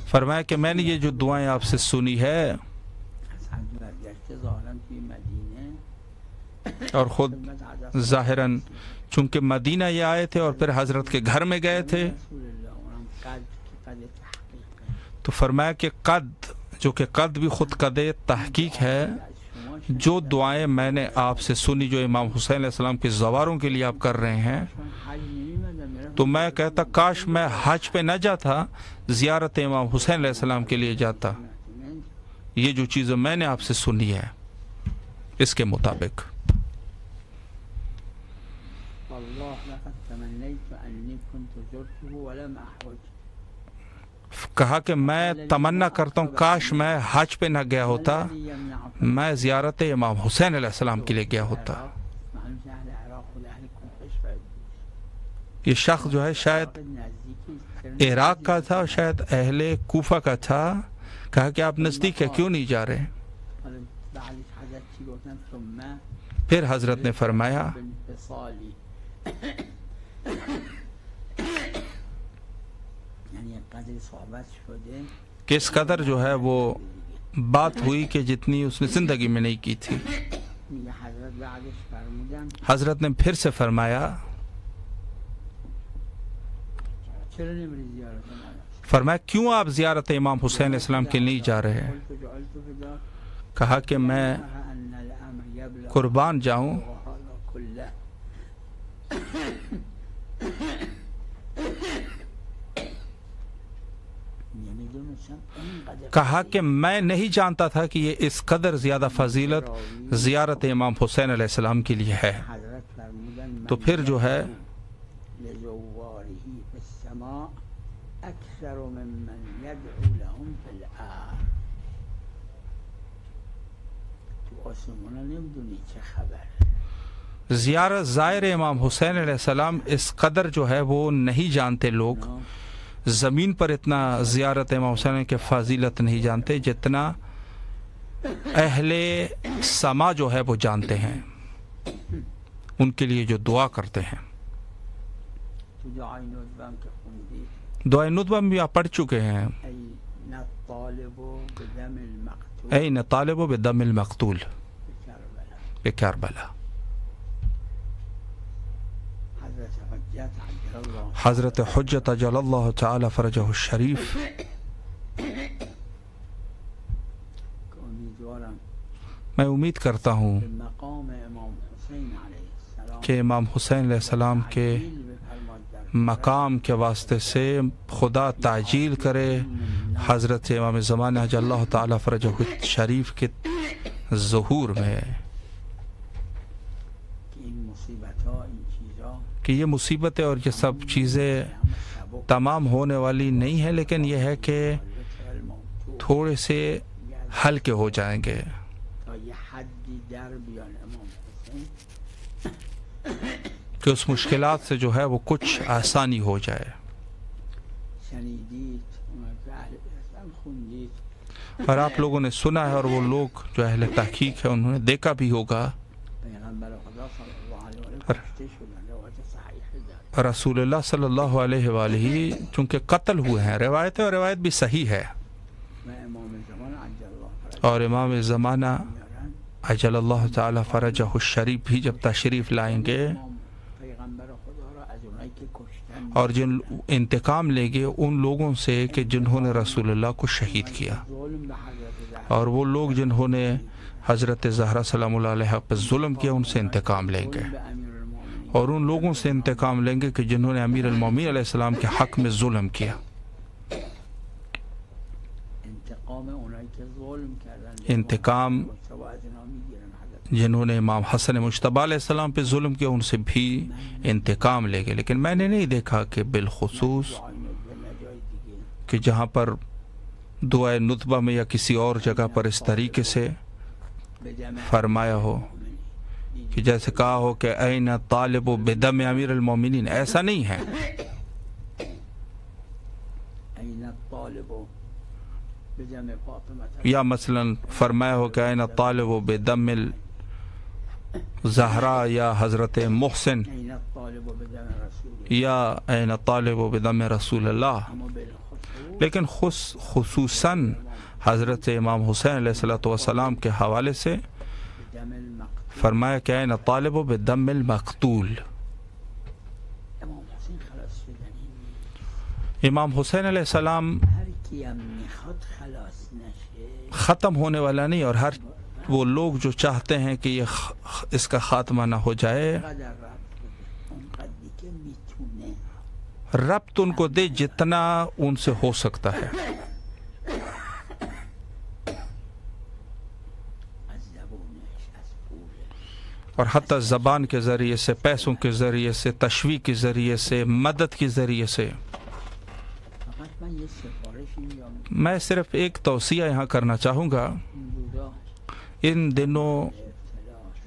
فرمایا کہ میں نے یہ جو دعائیں آپ سے سنی ہے اور خود ظاہراً چونکہ مدینہ یہ آئے تھے اور پھر حضرت کے گھر میں گئے تھے، تو فرمایا کہ قد، جو کہ قد بھی خود قد تحقیق ہے، جو دعائیں میں نے آپ سے سنی جو امام حسین علیہ السلام کے زواروں کے لیے آپ کر رہے ہیں، تو میں کہتا کاش میں حج پہ نہ جاتا، زیارت امام حسین علیہ السلام کے لیے جاتا، یہ جو چیزیں میں نے آپ سے سنی ہے اس کے مطابق۔ کہا کہ میں تمنا کرتا ہوں کاش میں حج پہ نہ گیا ہوتا، میں زیارت امام حسین علیہ السلام کے لیے گیا ہوتا۔ یہ شخص جو ہے شاید عراق کا تھا اور شاید اہل کوفہ کا تھا۔ کہا کہ آپ نزدیک ہے کیوں نہیں جا رہے؟ پھر حضرت نے فرمایا کہ اس قدر جو ہے وہ بات ہوئی کہ جتنی اس نے زندگی میں نہیں کی تھی۔ حضرت نے پھر سے فرمایا کیوں آپ زیارت امام حسین علیہ السلام کے نہیں جا رہے؟ کہا کہ میں قربان جاؤں، کہا کہ میں نہیں جانتا تھا کہ یہ اس قدر زیادہ فضیلت زیارت امام حسین علیہ السلام کے لیے ہے۔ تو پھر جو ہے زیارت زائر امام حسین علیہ السلام اس قدر جو ہے وہ نہیں جانتے، لوگ زمین پر اتنا زیارت امام حسین کے فضیلت نہیں جانتے جتنا اہل سما جو ہے وہ جانتے ہیں، ان کے لیے جو دعا کرتے ہیں۔ دعائے ندبہ میں بھی آپ پڑھ چکے ہیں، این طالب بدم المقتول بکربلا۔ حضرت حجت اجل اللہ تعالی فرجہ الشریف میں امید کرتا ہوں کہ امام حسین علیہ السلام کے مقام کے واسطے سے خدا تعجیل کرے حضرت امام زمانہ اجل اللہ تعالی فرجہ الشریف کے ظہور میں، کہ یہ مصیبتیں اور یہ سب چیزیں تمام ہونے والی نہیں ہیں، لیکن یہ ہے کہ تھوڑے سے ہلکے ہو جائیں گے، کہ اس مشکلات سے جو ہے وہ کچھ آسانی ہو جائے۔ اور آپ لوگوں نے سنا ہے اور وہ لوگ جو اہل تحقیق ہے انہوں نے دیکھا بھی ہوگا، رسول اللہ صلی اللہ علیہ وآلہ چونکہ قتل ہوئے ہیں، روایت ہے اور روایت بھی صحیح ہے، اور امام زمانہ عجل اللہ تعالی فرجہ الشریف بھی جب تشریف لائیں گے اور جن انتقام لیں گے ان لوگوں سے کہ جنہوں نے رسول اللہ کو شہید کیا، اور وہ لوگ جنہوں نے حضرت زہرا سلام اللہ علیہ پر ظلم کیا ان سے انتقام لیں گے، اور ان لوگوں سے انتقام لیں گے کہ جنہوں نے امیر المومنین علیہ السلام کے حق میں ظلم کیا۔ انتقام جنہوں نے امام حسن مجتبی علیہ السلام پہ ظلم کیا ان سے بھی انتقام لے گئے، لیکن میں نے نہیں دیکھا کہ بالخصوص کہ جہاں پر دعائے ندبہ میں یا کسی اور جگہ پر اس طریقے سے فرمایا ہو کہ جیسے کہا ہو کہ این طالب بدم امیر المومنین، ایسا نہیں ہے۔ یا مثلا فرمایا ہو کہ این طالب بدم زہرا یا حضرت محسن یا این طالب بدم رسول اللہ، لیکن خصوصاً حضرت امام حسین علیہ السلام کے حوالے سے المقتول فرمایا کہ این طالب بدم المقتول. امام حسین خلاص شدنی امام حسین علیہ السلام هر کی هم میخواد خلاص نشه ختم ہونے والا نہیں، اور ہر وہ لوگ جو چاہتے ہیں کہ یہ اس کا خاتمہ نہ ہو جائے، قدر رب بده اونقدری که میتونه ربط ان کو دے جتنا ان سے ہو سکتا ہے، از زبونش از پولش اور حتیٰ زبان کے ذریعے سے، پیسوں کے ذریعے سے، تشویق کے ذریعے سے، مدد کے ذریعے سے. فقط من یه سفارش اینجا میں صرف ایک توصیہ یہاں کرنا چاہوں گا. این روزا ان دنوں ابتلاش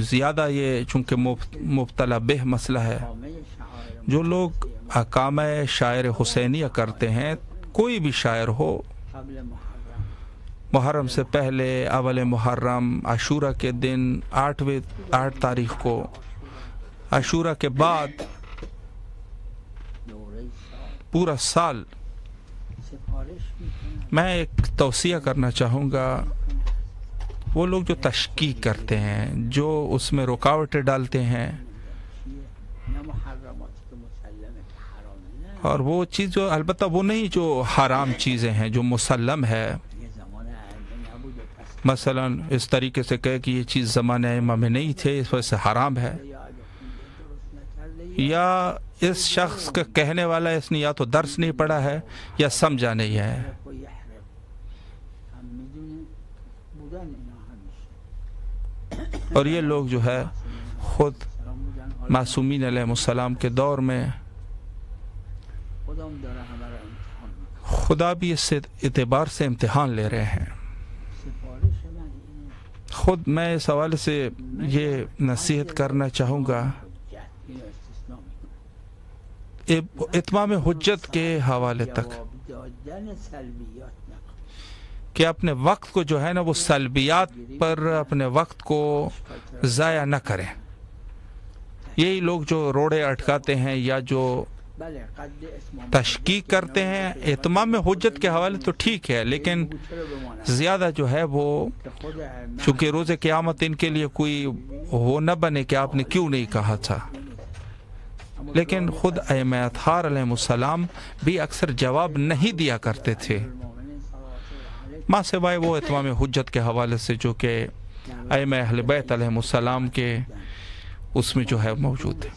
زیادہ یہ چونکہ مبتلا بہ مسئلہ ہے، حامه شعائر جو لوگ احکام شاعر حسینیہ کرتے ہیں، کوئی بھی شاعر ہو، قبل محرم محرم سے پہلے، اول محرم، عاشورہ کے دن، 8 تاریخ کو، عاشورہ کے بعد، دوره سال پورا سال. سفارش میکنه میں ایک توصیہ کرنا چاہوں گا، وہ لوگ جو تشکیک کرتے ہیں، جو اس میں رکاوٹیں ڈالتے ہیں، نه محرماتی که مسلمه که حرامه نه اور وہ چیز جو البتہ وہ نہیں جو حرام چیزیں ہیں، جو مسلم ہے. یه زمان ائمه نبوده پس مثلا اس طریقے سے کہے کہ یہ چیز زمانہ ائمہ میں نہیں تھے، اس وجہ سے حرام ہے، یا اگه خونده درست نکرده یا اس شخص کا کہنے والا اس نے یا تو درس نہیں پڑھا ہے یا سمجھا نہیں ہے. و یحرم هم میدونه بودن اینا همیشه اور یہ لوگ جو ہے خود سلام بودن حالا معصومین علیہ السلام کے دور میں خودم داره همه رو امتحان میکنه. خدا بھی اس سے اعتبار سے امتحان لے رہے ہیں. سفارش من اینه خود میں اس حوالے سے یہ نصیحت کرنا چاہوں گا، حجت اینو استثناء میکنه اتمام حجت کے حوالے تک، جواب دادن سلبیات نکن کہ اپنے وقت کو جو ہے نا وہ سلبیات پر اپنے وقت کو ضائع نہ کریں. یہی لوگ جو روڑے اٹکاتے ہیں یا جو بله قد اسم تشکیک کرتے ہیں، اتمام حجت کے حوالے تو ٹھیک ہے، لیکن زیادہ جو ہے وہ چونکہ روز قیامت ان کے لیے کوئی وہ نہ بنے کہ آپ نے کیوں نہیں کہا تھا. لیکن خود ائمہ اطہار علیہ السلام بھی اکثر جواب نہیں دیا کرتے تھے، ماں سوائے وہ اتمام حجت کے حوالے سے جو کہ ائمہ اہل بیت علیہ السلام کے اس میں جو ہے موجود ہے.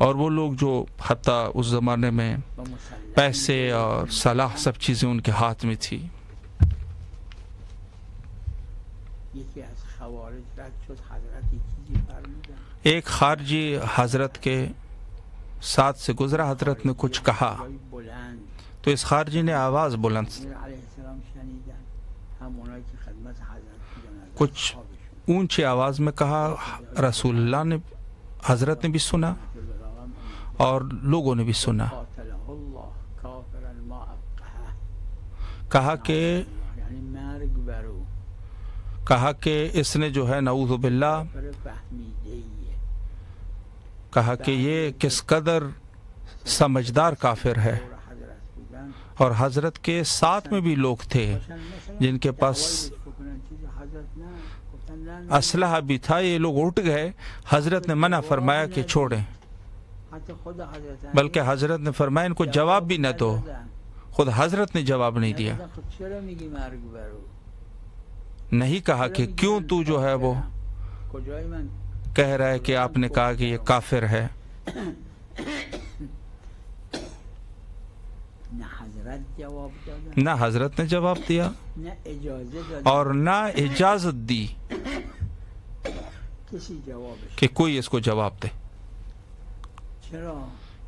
اور وہ لوگ جو حتیٰ اس زمانے میں پیسے اور صلاح سب چیزیں ان کے ہاتھ میں تھی. یکی از خوارج رد شد حضرت یک چیزی فرمودن ایک خارجی حضرت کے ساتھ سے گزرا، حضرت نے کچھ کہا جایی بلند تو اس خارجی نے آواز بلند امیر علیه السلام شنیدن هم اونایی که خدمت حضرت بودن از کچھ اصحابشون اونچی آواز میں کہا. رسول اللہ نے، حضرت نے بھی سنا اور لوگوں نے بھی سنا. قاتله الله کافرا ما ابقه کہا کہ یعنی مرگ برو کہا کہ اس نے جو ہے نعوذ باللہ، کافر فهمیده‌ایه کہا کہ یہ کس قدر سمجھدار کافر ہے. دور حضرت بودن اور حضرت کے ساتھ میں بھی لوگ تھے باشن مثلا جن کے پاس دعوایش بکنن چیز حضرت نه گفتن نه اسلحہ بھی تھا. یہ لوگ اٹھ گئے، حضرت نے منع فرمایا کہ چھوڑیں، حتی خود حضرت بلکہ حضرت نے فرمایا ان کو جواب بھی نہ دو. خود حضرت نے جواب نہیں دیا، خود چرا میگی مرگ برو نہیں کہا کہ کیوں تو جو ہے وہ کجای من کہہ رہا ہے کہ آپ نے کہا کہ یہ کافر ہے. نه حضرت جواب دادن نہ حضرت نے جواب دیا نه اجازه دادن اور نہ اجازت دی کسی جوابش کہ کوئی اس کو جواب دے. چرا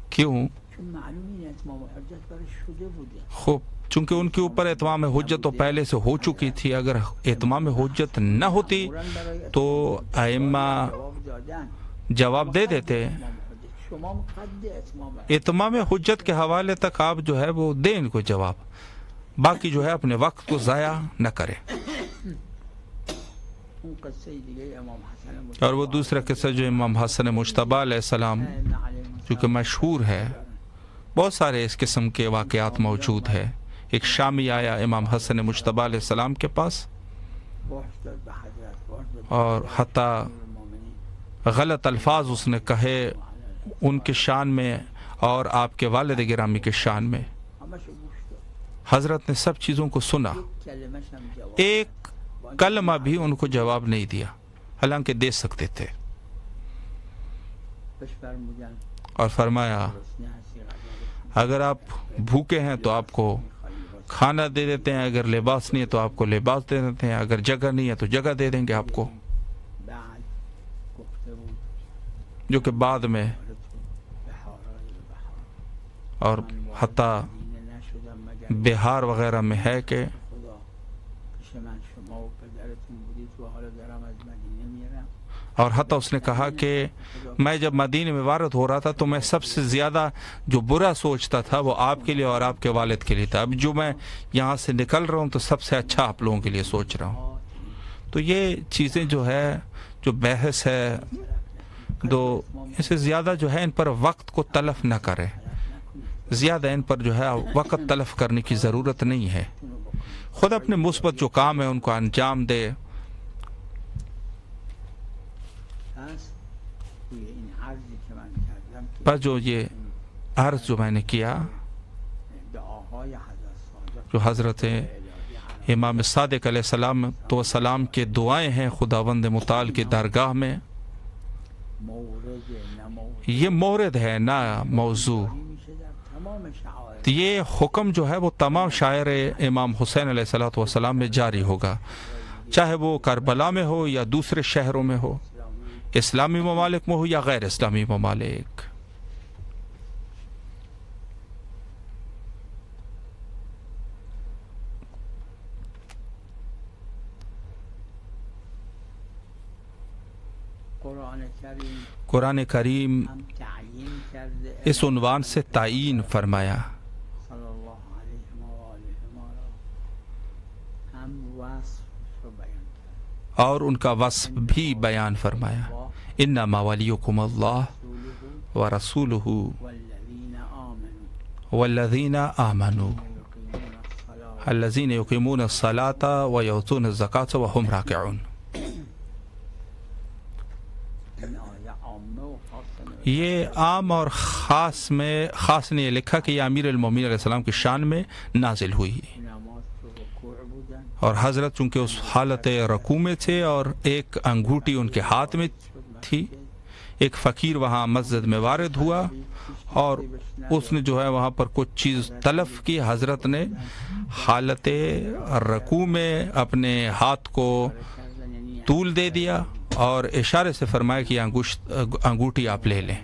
کیوں؟ چون معلوم این اتمام حجت برش شده بوده خوب، چونکہ ان کے اوپر اتمام حجت تو پہلے سے ہو چکی تھی. اگر اتمام حجت نہ ہوتی تو ائمہ جواب دادن جواب دے دیتے. شما قد اتمام اتمام حجت کے حوالے تک آپ جو ہے وہ دیں ان کو جواب، باقی جو ہے اپنے وقت کو ضائع نہ کریں. اون قصه دیگه امام حسن اور وہ دوسرا قصہ جو امام حسن مجتبی علیہ السلام جو کہ مشہور ہے، بہت سارے اس قسم کے واقعات موجود ہے. ایک شامی آیا امام حسن مجتبی علیہ السلام کے پاس، فحش داد به حضرت، فحش داد به اور حتیٰ امیرالمومنین. غلط الفاظ اس نے کہے ان کے شان میں اور آپ کے والد گرامی کے شان میں. همشو گوش داد. حضرت نے سب چیزوں کو سنا، یک کلمه‌ش هم جواب ایک کلمہ بھی ان کو جواب نہیں دیا، حالانکہ دے سکتے تھے. بهش فرمودن اور فرمایا گرسنه هستی غذا اگر آپ بھوکے ہیں تو آپ کو کھانا دے دیتے ہیں، اگر لباس نہیں ہے تو آپ کو لباس دے دیتے ہیں، اگر جگہ نہیں ہے تو جگہ دے دیں گے آپ کو. بعد گفته بود جو کہ بعد میں بهارای بهار اور حتیٰ مدینه نشدم مگر بہار وغیرہ میں ہے کہ خدا پیش من شما و پدرتون بودید و حالا دارم از مدینه میرم. اور حتیٰ اس نے کہا کہ میں جب مدینے میں وارد ہو رہا تھا تو میں سب سے زیادہ جو برا سوچتا تھا وہ آپ کے لیے اور آپ کے والد کے لیے تھا. اب جو میں یہاں سے نکل رہا ہوں تو سب سے اچھا آپ لوگوں کے لیے سوچ رہا ہوں. تو یہ چیزیں جو ہے جو بحث ہے تو اسے زیادہ جو ہے ان پر وقت کو تلف نہ کرے، زیادہ ان پر جو ہے وقت تلف کرنے کی ضرورت نہیں ہے. خود اپنے مثبت جو کام ہے ان کو انجام دے. پس توی این عرضی که من کردم که پر جو یہ عرض جو میں نے کیا دعاهای حضرت صادق جو حضرت الهی امام صادق علیہ السلام تو السلام کے دعائیں ہیں خداوند متعال کی درگاہ میں، مورد نمورد یہ مورد ہے نہ موضوع. میشه در تمام شعائر تو یہ حکم جو ہے وہ تمام شاعر امام حسین علیہ السلام میں جاری ہوگا، چاہے وہ کربلا میں ہو یا دوسرے شہروں میں ہو، اسلامی ممالک میں ہو یا غیر اسلامی ممالک. قرآن کریم قرآن کریم هم تعیین کرده اس عنوان سے تعیین فرمایا، صلی اللہ علیہ وآلہ ما را هم وصف رو بیان کرده. اور ان کا وصف بھی بیان فرمایا. انما ولیکم اللہ رسوله ورسولہ والذین آمنوا والذین آمنوا یقیمون الصلاة الذین یقیمون الصلاة ویؤتون الزکاة وهم راکعون. این آیه عامه و خاصه یہ عام اور خاص میں خاص نے یہ لکھا کہ یہ امیر المومنین علیہ السلام کی شان میں نازل ہوئی. نماز تو رکوع بودن اور حضرت چونکہ اس حالت رکوع میں تھے اور ایک انگوٹھی ان کے ہاتھ میں تھی، ایک فقیر وہاں مسجد میں وارد ہوا اور اس نے جو ہے وہاں پر کچھ چیز تلف کی. حضرت نے حالت رکوع میں اپنے ہاتھ کو کردن یعنی طول دے دیا اور اشارے سے فرمایا کہ انگوٹھی آپ لے لیں.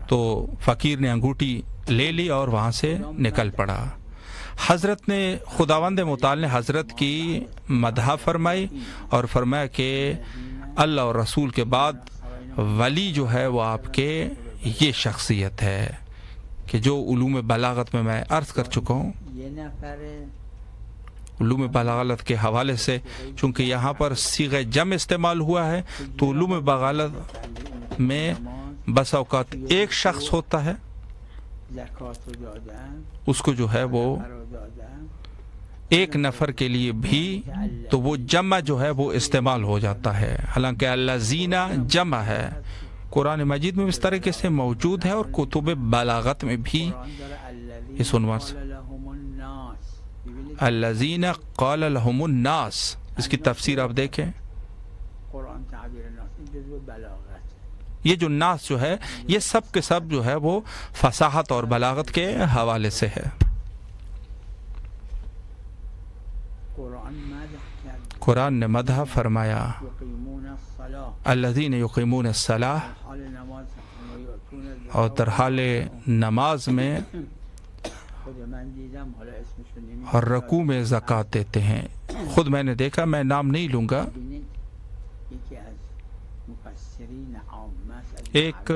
تو فقیر نے انگوٹھی لے لی اور وہاں سے نکل پڑا. حضرت نے خداوند متعال نے حضرت کی مدح فرمائی اور فرمایا کہ اللہ اور رسول کے بعد ولی جو ہے وہ آپ کے یہ شخصیت ہے کہ جو علوم بلاغت میں عرض کر چکا ہوں. یه نفر علوم بلاغت کے حوالے سے چونکہ یہاں پر صیغہ جمع استعمال ہوا ہے تو علوم بلاغت میں بس اوقات ایک شخص ہوتا ہے، زکات رو دادن اس کو جو ہے وہ رو دادن ایک نفر کے لیے بھی تو وہ جمع جو ہے وہ استعمال ہو جاتا ہے، حالانکہ الذین جمع ہے. قرآن مجید میں اس طریقے سے موجود ہے اور کتب بلاغت میں بھی قرآن داره الذین اس عنوان سے قال لهم الناس. ببینید الذین قال لهم الناس، اس کی تفسیر آپ دیکھیں. قرآن تعبیر ناس این جزو بلاغت یہ جو ناس جو ہے یہ سب کے سب جو ہے وہ فصاحت اور بلاغت کے حوالے سے ہے. قرآن مدح کرد قرآن نے مدح فرمایا یقیمون الصلاة الذین یقیمون الصلاة، حال نماز و یؤتون الزکاة. اور در حال نماز میں خود من دیدم حالا اسمشو نمیدونم اور رکوع میں زکوٰۃ دیتے ہیں. خود میں نے دیکھا، میں نام نہیں لوں گا. ببینید یکی از مفسرین عامه از ایک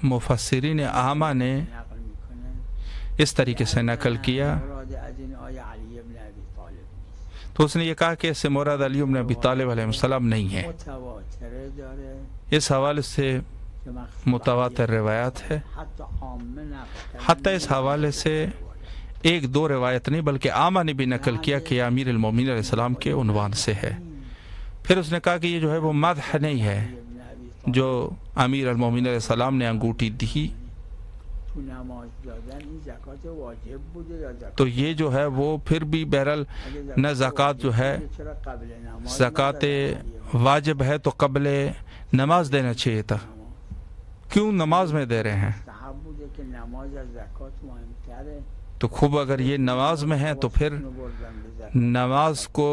مفسرین عامہ نے نقل میکنه اس طریقے سے نقل کیا مراد از این آیه علی ابن ابی طالب نیست، تو اس نے یہ کہا کہ اس سے مراد علی بن ابی طالب علیہ السلام نہیں ہے. متواتره داره اس حوالے سے که مخصوص متواتر روایات ہے. حتی عامه نقل کردن. حتیٰ اس حوالے سے ایک دو روایت نہیں بلکہ عامہ نے بھی نقل کیا کہ یہ امیر المومنین علیہ السلام کے عنوان سے ہے. پھر اس نے کہا کہ یہ جو ہے وہ مدح نہیں ہے جو امیر المومنین علیہ السلام نے انگوٹھی دی، تو نماز دادن این زکات واجب بوده یا زکات؟ تو یہ جو ہے وہ پھر بھی بہرحال نہ زکوٰۃ جو ہے چرا قبل نماز زکوٰۃ واجب ہے تو قبل نماز دینا چاہیے تھا، کیوں نماز میں دے رہے ہیں؟ صحاب بوده که نماز از زکات مهمتره. تو خوب اگر یہ نماز میں ہے تو پھر نماز کو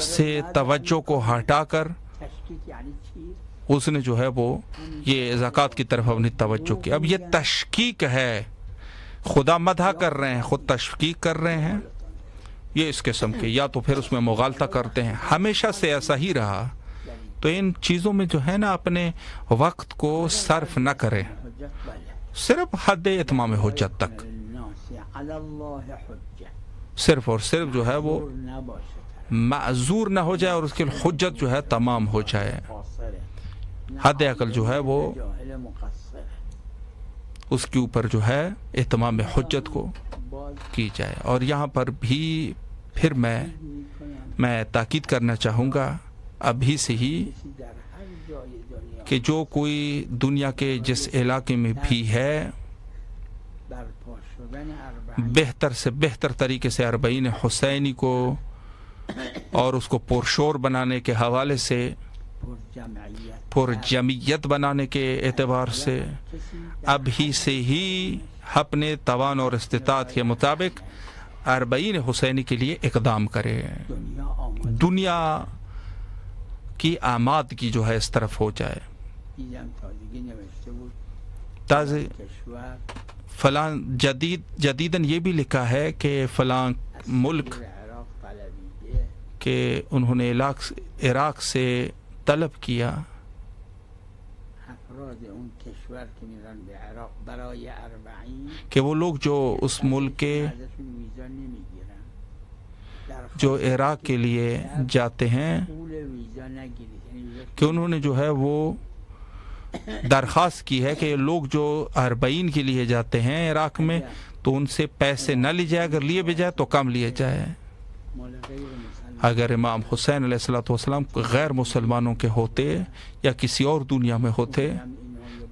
سے توجہ کو ہٹا کر تشکیک یعنی چی؟ اس نے جو ہے وہ یہ زکوٰۃ کی طرف اپنی توجہ کی. اب یہ تشکیک ہے، خدا مدح کر رہے ہیں، خود تشکیک کر رہے ہیں، یہ اس قسم کے، یا تو پھر اس میں مغالطہ کرتے ہیں. ہمیشہ سے ایسا ہی رہا. تو ان چیزوں میں جو ہے نا اپنے وقت کو صرف نہ کریں، حجت بله صرف حد اتمام حجت تک، الناس علی اللہ حجت صرف اور صرف جو ہے وہ نباشد معذور نہ ہو جائے اور اس کی حجت جو ہے تمام ہو جائے. قاصر حد عقل جو ہے وہ جاہل مقصر اس کے اوپر جو ہے اتمام حجت کو باز کی جائے. اور یہاں پر بھی پھر میں تاکید کرنا چاہوں گا ابھی سے ہی کسی در هر جای دنیا کہ جو کوئی دنیا کے جس علاقے میں بھی ہے برپا شدن اربعین بہتر سے بہتر طریقے سے اربعین حسینی کو اور اس کو پرشور بنانے کے حوالے سے، پر جمعیت پر جمعیت بنانے کے اعتبار سے کسی ابھی سے ہی اپنے توان اور استطاعت کے مطابق اربعین حسینی کے لیے اقدام کرے. دنیا آمد دنیا کی آمادگی جو ہے اس طرف ہو جائے. دیدم تازگی نوشته بود تازہ کشور فلاں جدیداً یہ بھی لکھا ہے کہ فلاں ملک عراق طلبیده کہ انہوں نے عراق سے طلب کیا افراد اون کشور که میرن به عراق برای اربعین کہ وہ لوگ جو اس ملک کے ازشون ویزا نمیگیرن، جو عراق کے لیے جاتے ہیں پول ویزا نگیرید، یعنی ویزا کہ انہوں نے جو ہے وہ درخواست کی ہے کہ لوگ جو اربعین کے لیے جاتے ہیں عراق میں تو ان سے پیسے نہ لیے جائے، اگر لیے بھی جائے تو کم لیے جائے. مال غیر مسلمان اگر امام حسین علیہ السلام غیر مسلمانوں کے ہوتے یا کسی اور دنیا میں ہوتے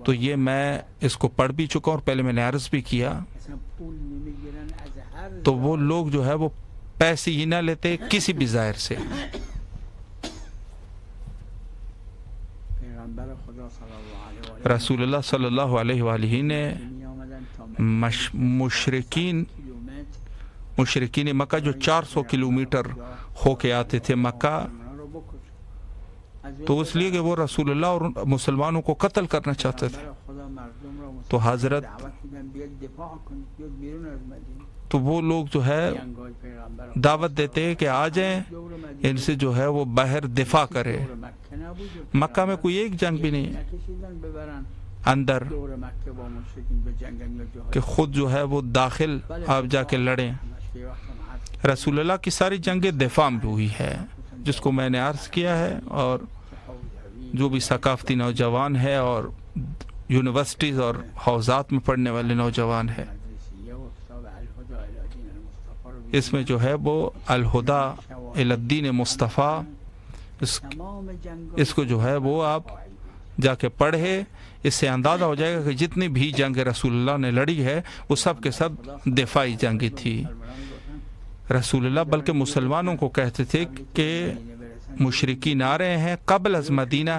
تو یہ میں اس کو پڑھ بھی چکا اور پہلے میں نے عرض بھی کیا، اصلا پول نمیگیرن از هر تو وہ لوگ جو ہے وہ پیسے ہی نہ لیتے کسی بھی ظاہر سے. پیغمبر خدا صلی اللہ علیہ وآلہ رسول اللہ صلی اللہ علیہ وآلہ نے می آمدن تا مشرکین مکہ جو 400 کلومیٹر ہو کے آتے تھے مکہ، تو اس لیے کہ وہ رسول اللہ اور مسلمانوں کو قتل کرنا چاہتے تھے، تو حضرت تو وہ لوگ جو ہے دعوت دیتے کہ آ جائیں، ان سے جو ہے وہ باہر دفاع کرے. مکہ میں کوئی ایک جنگ بھی نہیں اندر کہ خود جو ہے وہ داخل آپ جا کے لڑیں. رسول اللہ کی ساری جنگیں دفاع میں ہوئی ہے، جس کو میں نے عرض کیا ہے. اور جو بھی ثقافتی نوجوان ہے اور یونیورسٹیز اور حوزات میں پڑھنے والے نوجوان ہیں، اس میں جو ہے وہ الہدا الی الدین مصطفیٰ اس کو جو ہے وہ آپ جا کے پڑھے، اس سے اندازہ ہو جائے گا کہ جتنی بھی جنگ رسول اللہ نے لڑی ہے وہ سب کے سب دفاعی جنگیں تھی. رسول اللہ بلکہ مسلمانوں کو کہتے تھے کہ مشرکین آ رہے ہیں، قبل از مدینہ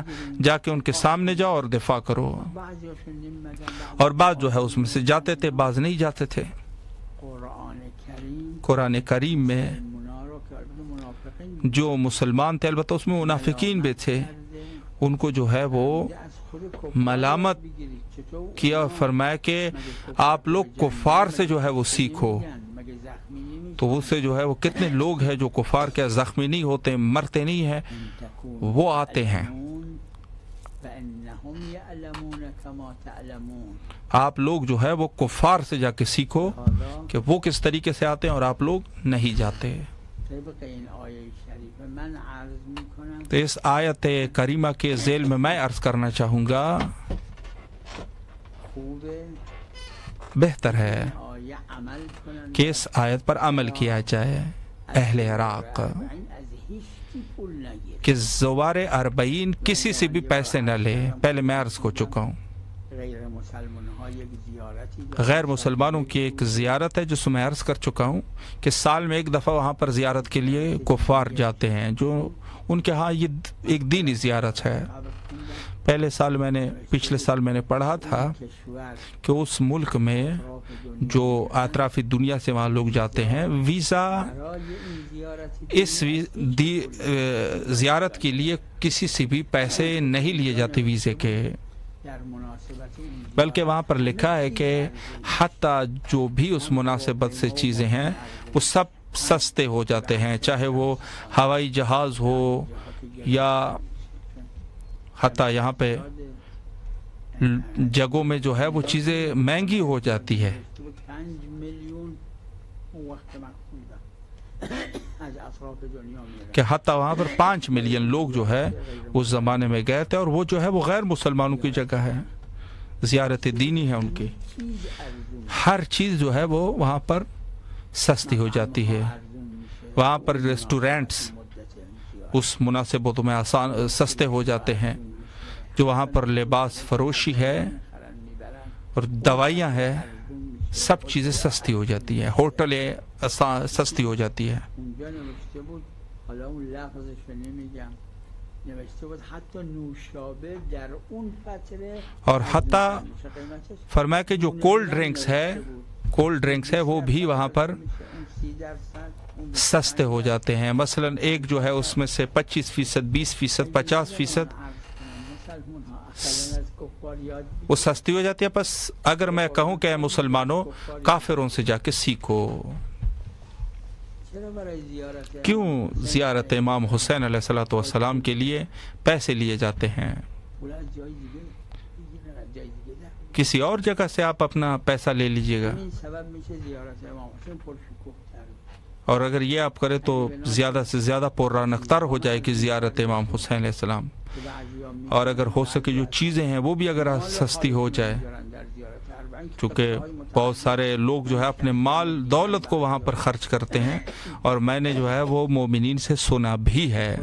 جا کے ان کے سامنے جاؤ اور دفاع کرو. اور بعض جو ہے اس میں سے جاتے تھے، بعض نہیں جاتے تھے. قرآن کریم میں جو مسلمان تھے، البتہ اس میں منافقین بھی تھے، ان کو جو ہے وہ ملامت کیا، فرمایا کہ آپ لوگ کفار سے جو ہے وہ سیکھو. تو اس سے جو ہے وہ کتنے لوگ ہیں جو کفار کے زخمی نہیں ہوتے، مرتے نہیں ہیں، وہ آتے ہیں. آپ لوگ جو ہے وہ کفار سے جا کے سیکھو کہ وہ کس طریقے سے آتے ہیں اور آپ لوگ نہیں جاتے. تو اس آیت کریمہ کے ذیل میں میں عرض کرنا چاہوں گا، بہتر ہے کہ اس آیت پر عمل کیا جائے. اہل عراق کہ زوار اربعین کسی سے بھی پیسے نہ لے. پہلے میں عرض ہو چکا ہوں غیر مسلمانوں کی ایک زیارت ہے جس میں عرض کر چکا ہوں کہ سال میں ایک دفعہ وہاں پر زیارت کے لیے کفار جاتے ہیں، جو ان کے ہاں یہ ایک دینی زیارت ہے. پچھلے سال میں نے پڑھا تھا کہ اس ملک میں جو اطرافی دنیا سے وہاں لوگ جاتے ہیں، ویزا اس زیارت کے لیے کسی سے بھی پیسے نہیں لیے جاتے ویزے کے، بلکہ وہاں پر لکھا ہے کہ حتیٰ جو بھی اس مناسبت سے چیزیں ہیں وہ سب سستے ہو جاتے ہیں، چاہے وہ ہوائی جہاز ہو یا حتیٰ یہاں پہ جگہوں میں جو ہے وہ چیزیں مہنگی ہو جاتی ہے. کہ حتیٰ وہاں پر 5 ملین لوگ جو ہے اس زمانے میں گئے تھے، اور وہ جو ہے وہ غیر مسلمانوں کی جگہ ہے، زیارت دینی ہے ان کی. ہر چیز جو ہے وہ وہاں پر سستی ہو جاتی ہے. وہاں پر ریسٹورینٹس اس مناسبتوں میں سستے ہو جاتے ہیں. جو وہاں پر لباس فروشی ہے اور دوائیاں ہیں، سب چیزیں سستی ہو جاتی ہیں، ہوٹلیں سستی ہو جاتی ہے. اور حتیٰ فرمایا کہ جو کولڈ ڈرنکس ہے وہ بھی وہاں پر سستے ہو جاتے ہیں. مثلا ایک جو ہے اس میں سے 25%، 20%، 50% وہ سستی ہو جاتی ہے. بس اگر میں کہوں کہ مسلمانوں کافروں سے جا کے سیکھو. کیوں زیارت امام حسین علیہ الصلوۃ والسلام کے لیے پیسے لیے جاتے ہیں؟ کسی اور جگہ سے آپ اپنا پیسہ لے لیجئے گا، اور اگر یہ آپ کریں تو زیادہ سے زیادہ پررونقتر ہو جائے گی زیارت امام حسین علیہ السلام. اور اگر ہو سکے جو چیزیں ہیں وہ بھی اگر سستی ہو جائے، چونکہ بہت سارے لوگ جو ہے اپنے مال دولت کو وہاں پر خرچ کرتے ہیں، اور میں نے جو ہے وہ مومنین سے سنا بھی ہے.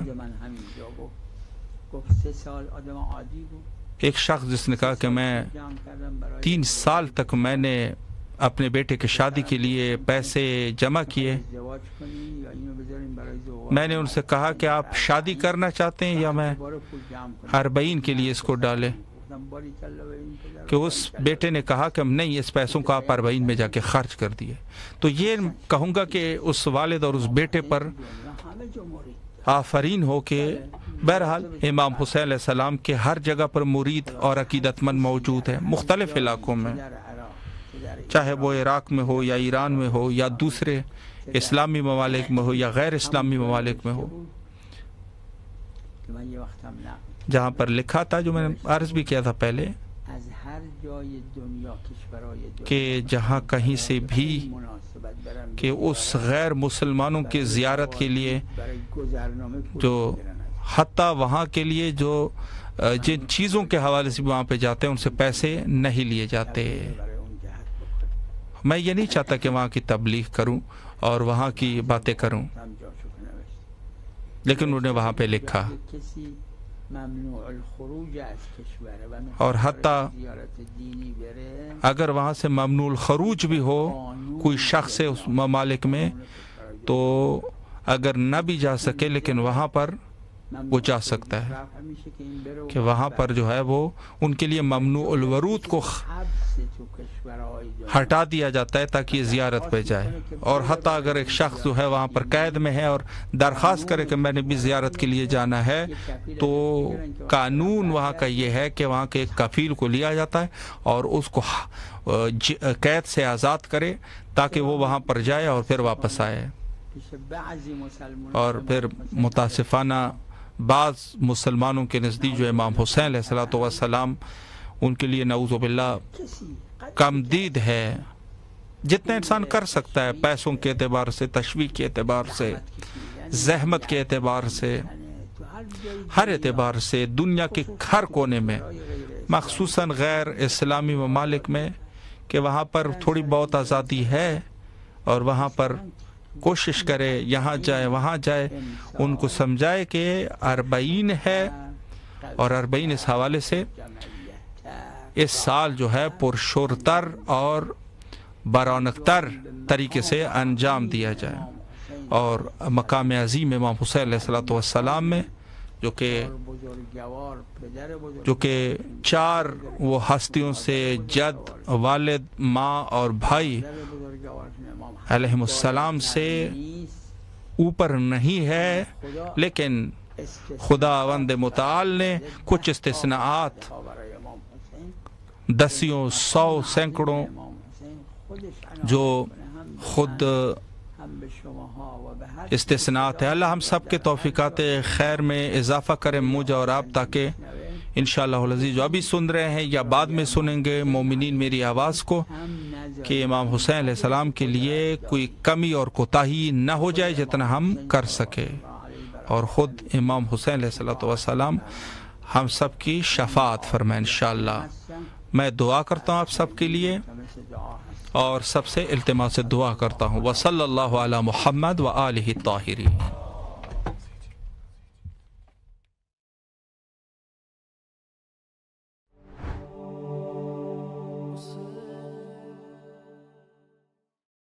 ایک شخص جس نے کہا کہ میں 3 سال تک میں نے اپنے بیٹے کی شادی کے لیے پیسے جمع کیے. میں نے ان سے کہا کہ آپ شادی کرنا چاہتے ہیں یا میں اربعین کے لیے اس کو ڈالیں؟ کہ اس بیٹے نے کہا کہ نہیں، اس پیسوں کو آپ اربعین میں جا کے خرچ کر دیے. تو یہ کہوں گا کہ اس والد اور اس بیٹے پر آفرین ہو کہ بہرحال امام حسین علیہ السلام کے ہر جگہ پر مرید اور عقیدت مند موجود ہے، مختلف علاقوں میں، چاہے وہ عراق میں ہو یا ایران میں ہو یا دوسرے اسلامی ممالک میں ہو یا غیر اسلامی ممالک میں ہو. جہاں پر لکھا تھا، جو میں نے عرض بھی کیا تھا پہلے، کہ جہاں کہیں سے بھی کہ اس غیر مسلمانوں کی زیارت کے لیے جو حتیٰ وہاں کے لیے جو جن چیزوں کے حوالے سے وہاں پہ جاتے ہیں ان سے پیسے نہیں لیے جاتے. میں یہ نہیں چاہتا کہ وہاں کی تبلیغ کروں اور وہاں کی باتیں کروں، لیکن انہوں نے وہاں پہ لکھا. اور حتیٰ اگر وہاں سے ممنوع الخروج بھی ہو کوئی شخص اس ممالک میں، تو اگر نہ بھی جا سکے لیکن وہاں پر وہ جا سکتا ہے، کہ وہاں پر جو ہے وہ ان کے لیے ممنوع الورود کو ہٹا دیا جاتا ہے تاکہ یہ زیارت پہ جائے. اور حتیٰ اگر ایک شخص جو ہے وہاں پر قید میں ہے اور درخواست کرے کہ میں نے بھی زیارت کے لیے جانا ہے، تو قانون وہاں کا یہ ہے کہ وہاں کے ایک کفیل کو لیا جاتا ہے اور اس کو قید سے آزاد کرے تاکہ وہ وہاں پر جائے اور پھر واپس آئے. اور پھر متاسفانہ بعض مسلمانوں کے نزدیک جو امام حسین علیہ الصلوۃ والسلام ان کے لیے نعوذ باللہ کم دید ہے. جتنا انسان کر سکتا ہے پیسوں کے اعتبار سے، تشویق کے اعتبار سے، زحمت کے اعتبار سے، ہر اعتبار سے، دنیا کے ہر کونے میں، مخصوصاً غیر اسلامی ممالک میں، کہ وہاں پر تھوڑی بہت آزادی ہے اور وہاں پر کوشش کرے، یہاں جائے وہاں جائے، ان کو سمجھائے کہ 40 ہے، اور 40 اس حوالے سے اس سال جو ہے پرشورتر اور برونقتر طریقے سے انجام دیا جائے، اور مقام عظیم امام حسین علیہ السلام میں جو کہ 4 وہ ہستیوں سے جد، والد، ماں اور بھائی علیہم السلام سے اوپر نہیں ہے، لیکن خداوند متعال نے کچھ استثناءات، دسیوں، 100، سینکڑوں جو خود استثناءات ہے۔ اللہ ہم سب کے توفیقات خیر میں اضافہ کرے، مجھے اور آپ، تاکہ انشاءاللہ العزیز جو ابھی سن رہے ہیں یا بعد میں سنیں گے مومنین میری آواز کو، کہ امام حسین علیہ السلام کے لیے کوئی کمی اور کوتاہی نہ ہو جائے جتنا ہم کر سکے، اور خود امام حسین علیہ السلام ہم سب کی شفاعت فرمائے انشاءاللہ۔ میں دعا کرتا ہوں آپ سب کے لیے، اور سب سے التماس دعا کرتا ہوں، وصلی اللہ علی محمد وآلہ الطاہرین۔